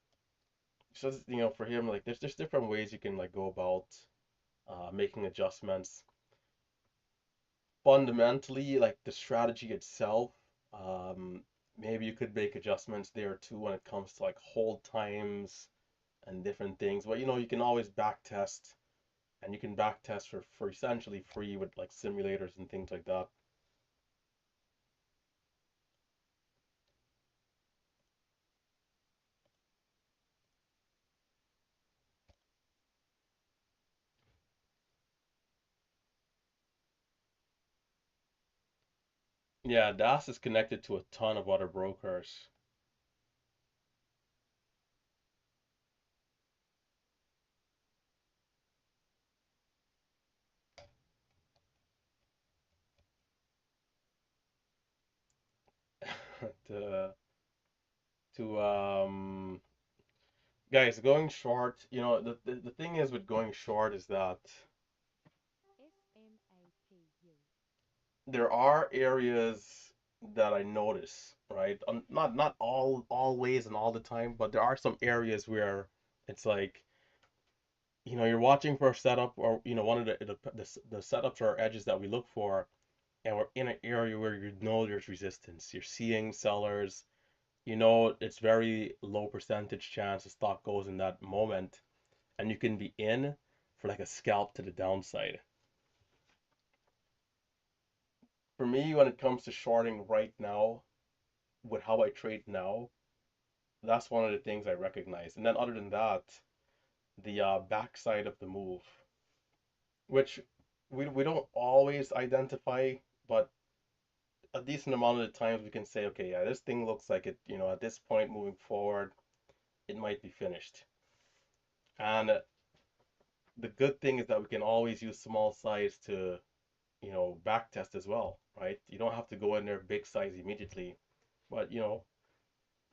So for him, like there's different ways you can like go about making adjustments. Fundamentally, like the strategy itself, um, maybe you could make adjustments there too when it comes to like hold times and different things. But you can always back test, and you can back test for essentially free with like simulators and things like that. Yeah, DAS is connected to a ton of other brokers. to to guys, going short, the thing is with going short is that there are areas that I notice, right? Not all always and all the time, but there are some areas where it's like, you're watching for a setup, or one of the setups or edges that we look for, and we're in an area where there's resistance. You're seeing sellers, it's very low percentage chance the stock goes in that moment, and you can be in for like a scalp to the downside. For me, when it comes to shorting right now, with how I trade now, that's one of the things I recognize. And then other than that, the backside of the move, which we don't always identify, but a decent amount of the times we can say, okay, yeah, this thing looks like it, at this point moving forward, it might be finished. And the good thing is that we can always use small size to, back test as well, right? You don't have to go in there big size immediately, but you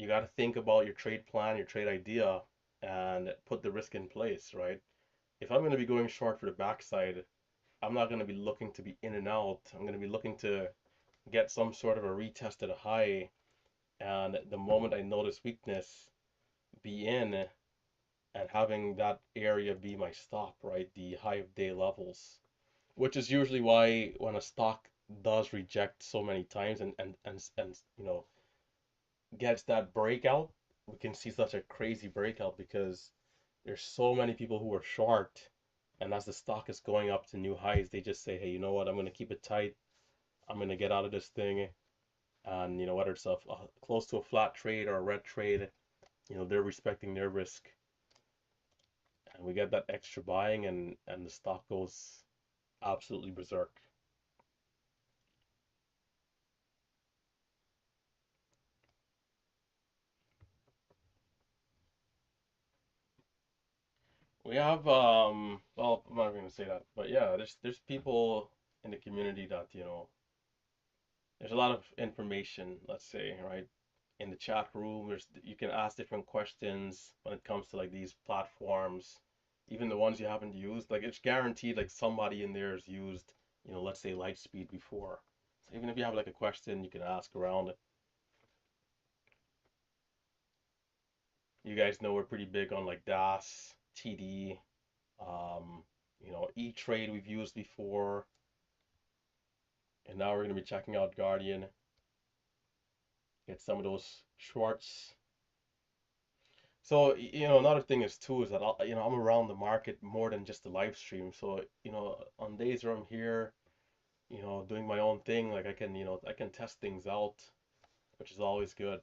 got to think about your trade plan, your trade idea, and put the risk in place, right? If I'm going to be going short for the backside, I'm not going to be looking to be in and out. I'm going to be looking to get some sort of a retest at a high, and the moment I notice weakness, be in, and having that area be my stop, right? The high of day levels, which is usually why when a stock does reject so many times and gets that breakout, we can see such a crazy breakout because there's so many people who are short, and as the stock is going up to new highs, they just say, hey, you know what? I'm going to keep it tight. I'm going to get out of this thing. And whether it's close to a flat trade or a red trade, they're respecting their risk, and we get that extra buying, and the stock goes absolutely berserk. We have well, I'm not going to say that, but yeah, there's people in the community that there's a lot of information, let's say, right? In the chat room, you can ask different questions when it comes to like these platforms, even the ones you haven't used. Like it's guaranteed like somebody in there has used, let's say Lightspeed before. So even if you have like a question, you can ask around it. You guys know we're pretty big on like DAS, TD, um, E-Trade we've used before, and now we're gonna be checking out Guardian, get some of those shorts. So, another thing is too is that I'm around the market more than just the live stream. So, on days where I'm here, doing my own thing, like I can test things out, which is always good.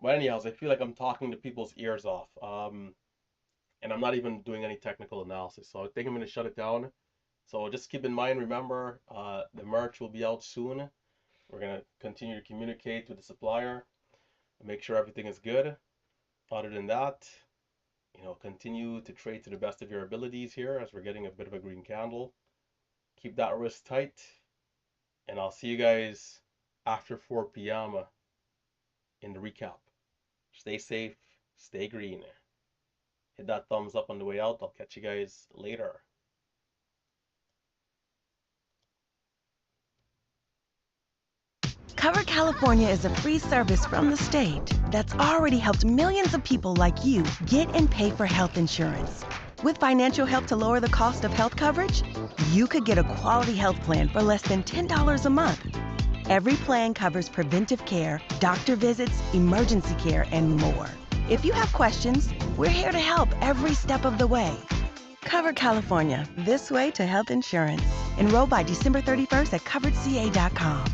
But anyhow, I feel like I'm talking to people's ears off. And I'm not even doing any technical analysis. So I think I'm gonna shut it down. So just keep in mind, remember, the merch will be out soon. We're gonna continue to communicate with the supplier and make sure everything is good. Other than that, continue to trade to the best of your abilities here as we're getting a bit of a green candle. Keep that wrist tight, and I'll see you guys after 4 p.m. In the recap. Stay safe, stay green. Hit that thumbs up on the way out. I'll catch you guys later. Cover California is a free service from the state that's already helped millions of people like you get and pay for health insurance. With financial help to lower the cost of health coverage, you could get a quality health plan for less than $10 a month. Every plan covers preventive care, doctor visits, emergency care, and more. If you have questions, we're here to help every step of the way. Cover California, this way to health insurance. Enroll by December 31st at coveredca.com.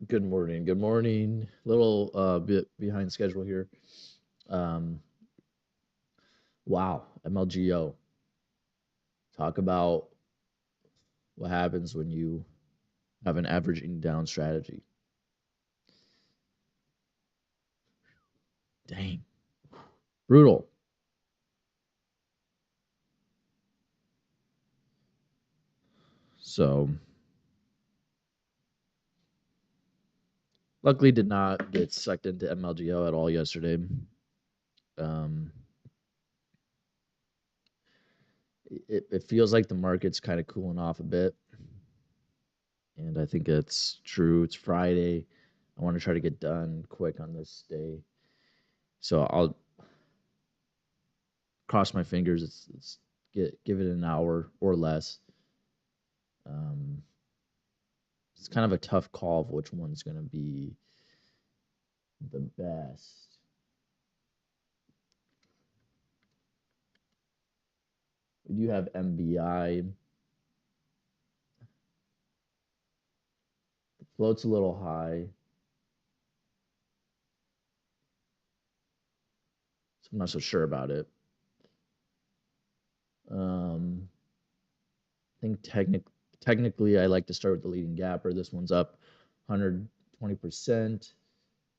Good morning. Good morning. Little bit behind schedule here. Um, wow, MLGO. Talk about what happens when you have an averaging down strategy. Dang, brutal. So, luckily, did not get sucked into MLGO at all yesterday. Um, it feels like the market's kind of cooling off a bit, and I think it's true. It's Friday. I want to try to get done quick on this day, so I'll cross my fingers. It's give it an hour or less. Um, it's kind of a tough call of which one's going to be the best. We do have MBI. The float's a little high, so I'm not so sure about it. I think technically I like to start with the leading gapper. This one's up 120%.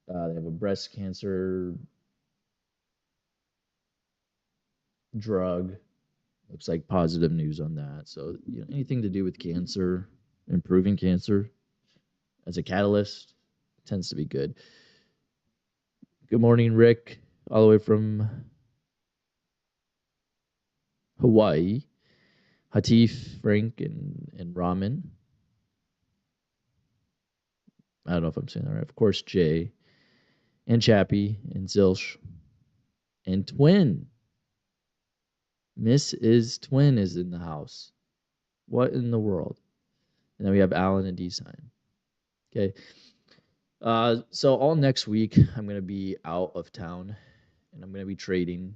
They have a breast cancer drug. Looks like positive news on that. So, anything to do with cancer, improving cancer as a catalyst tends to be good. Good morning, Rick, all the way from Hawaii. Hatif, Frank, and Ramen. I don't know if I'm saying that right. Of course, Jay and Chappie and Zilch and Twin. Twin is in the house. What in the world? And then we have Alan and D sign. Okay. So all next week I'm gonna be out of town and I'm gonna be trading.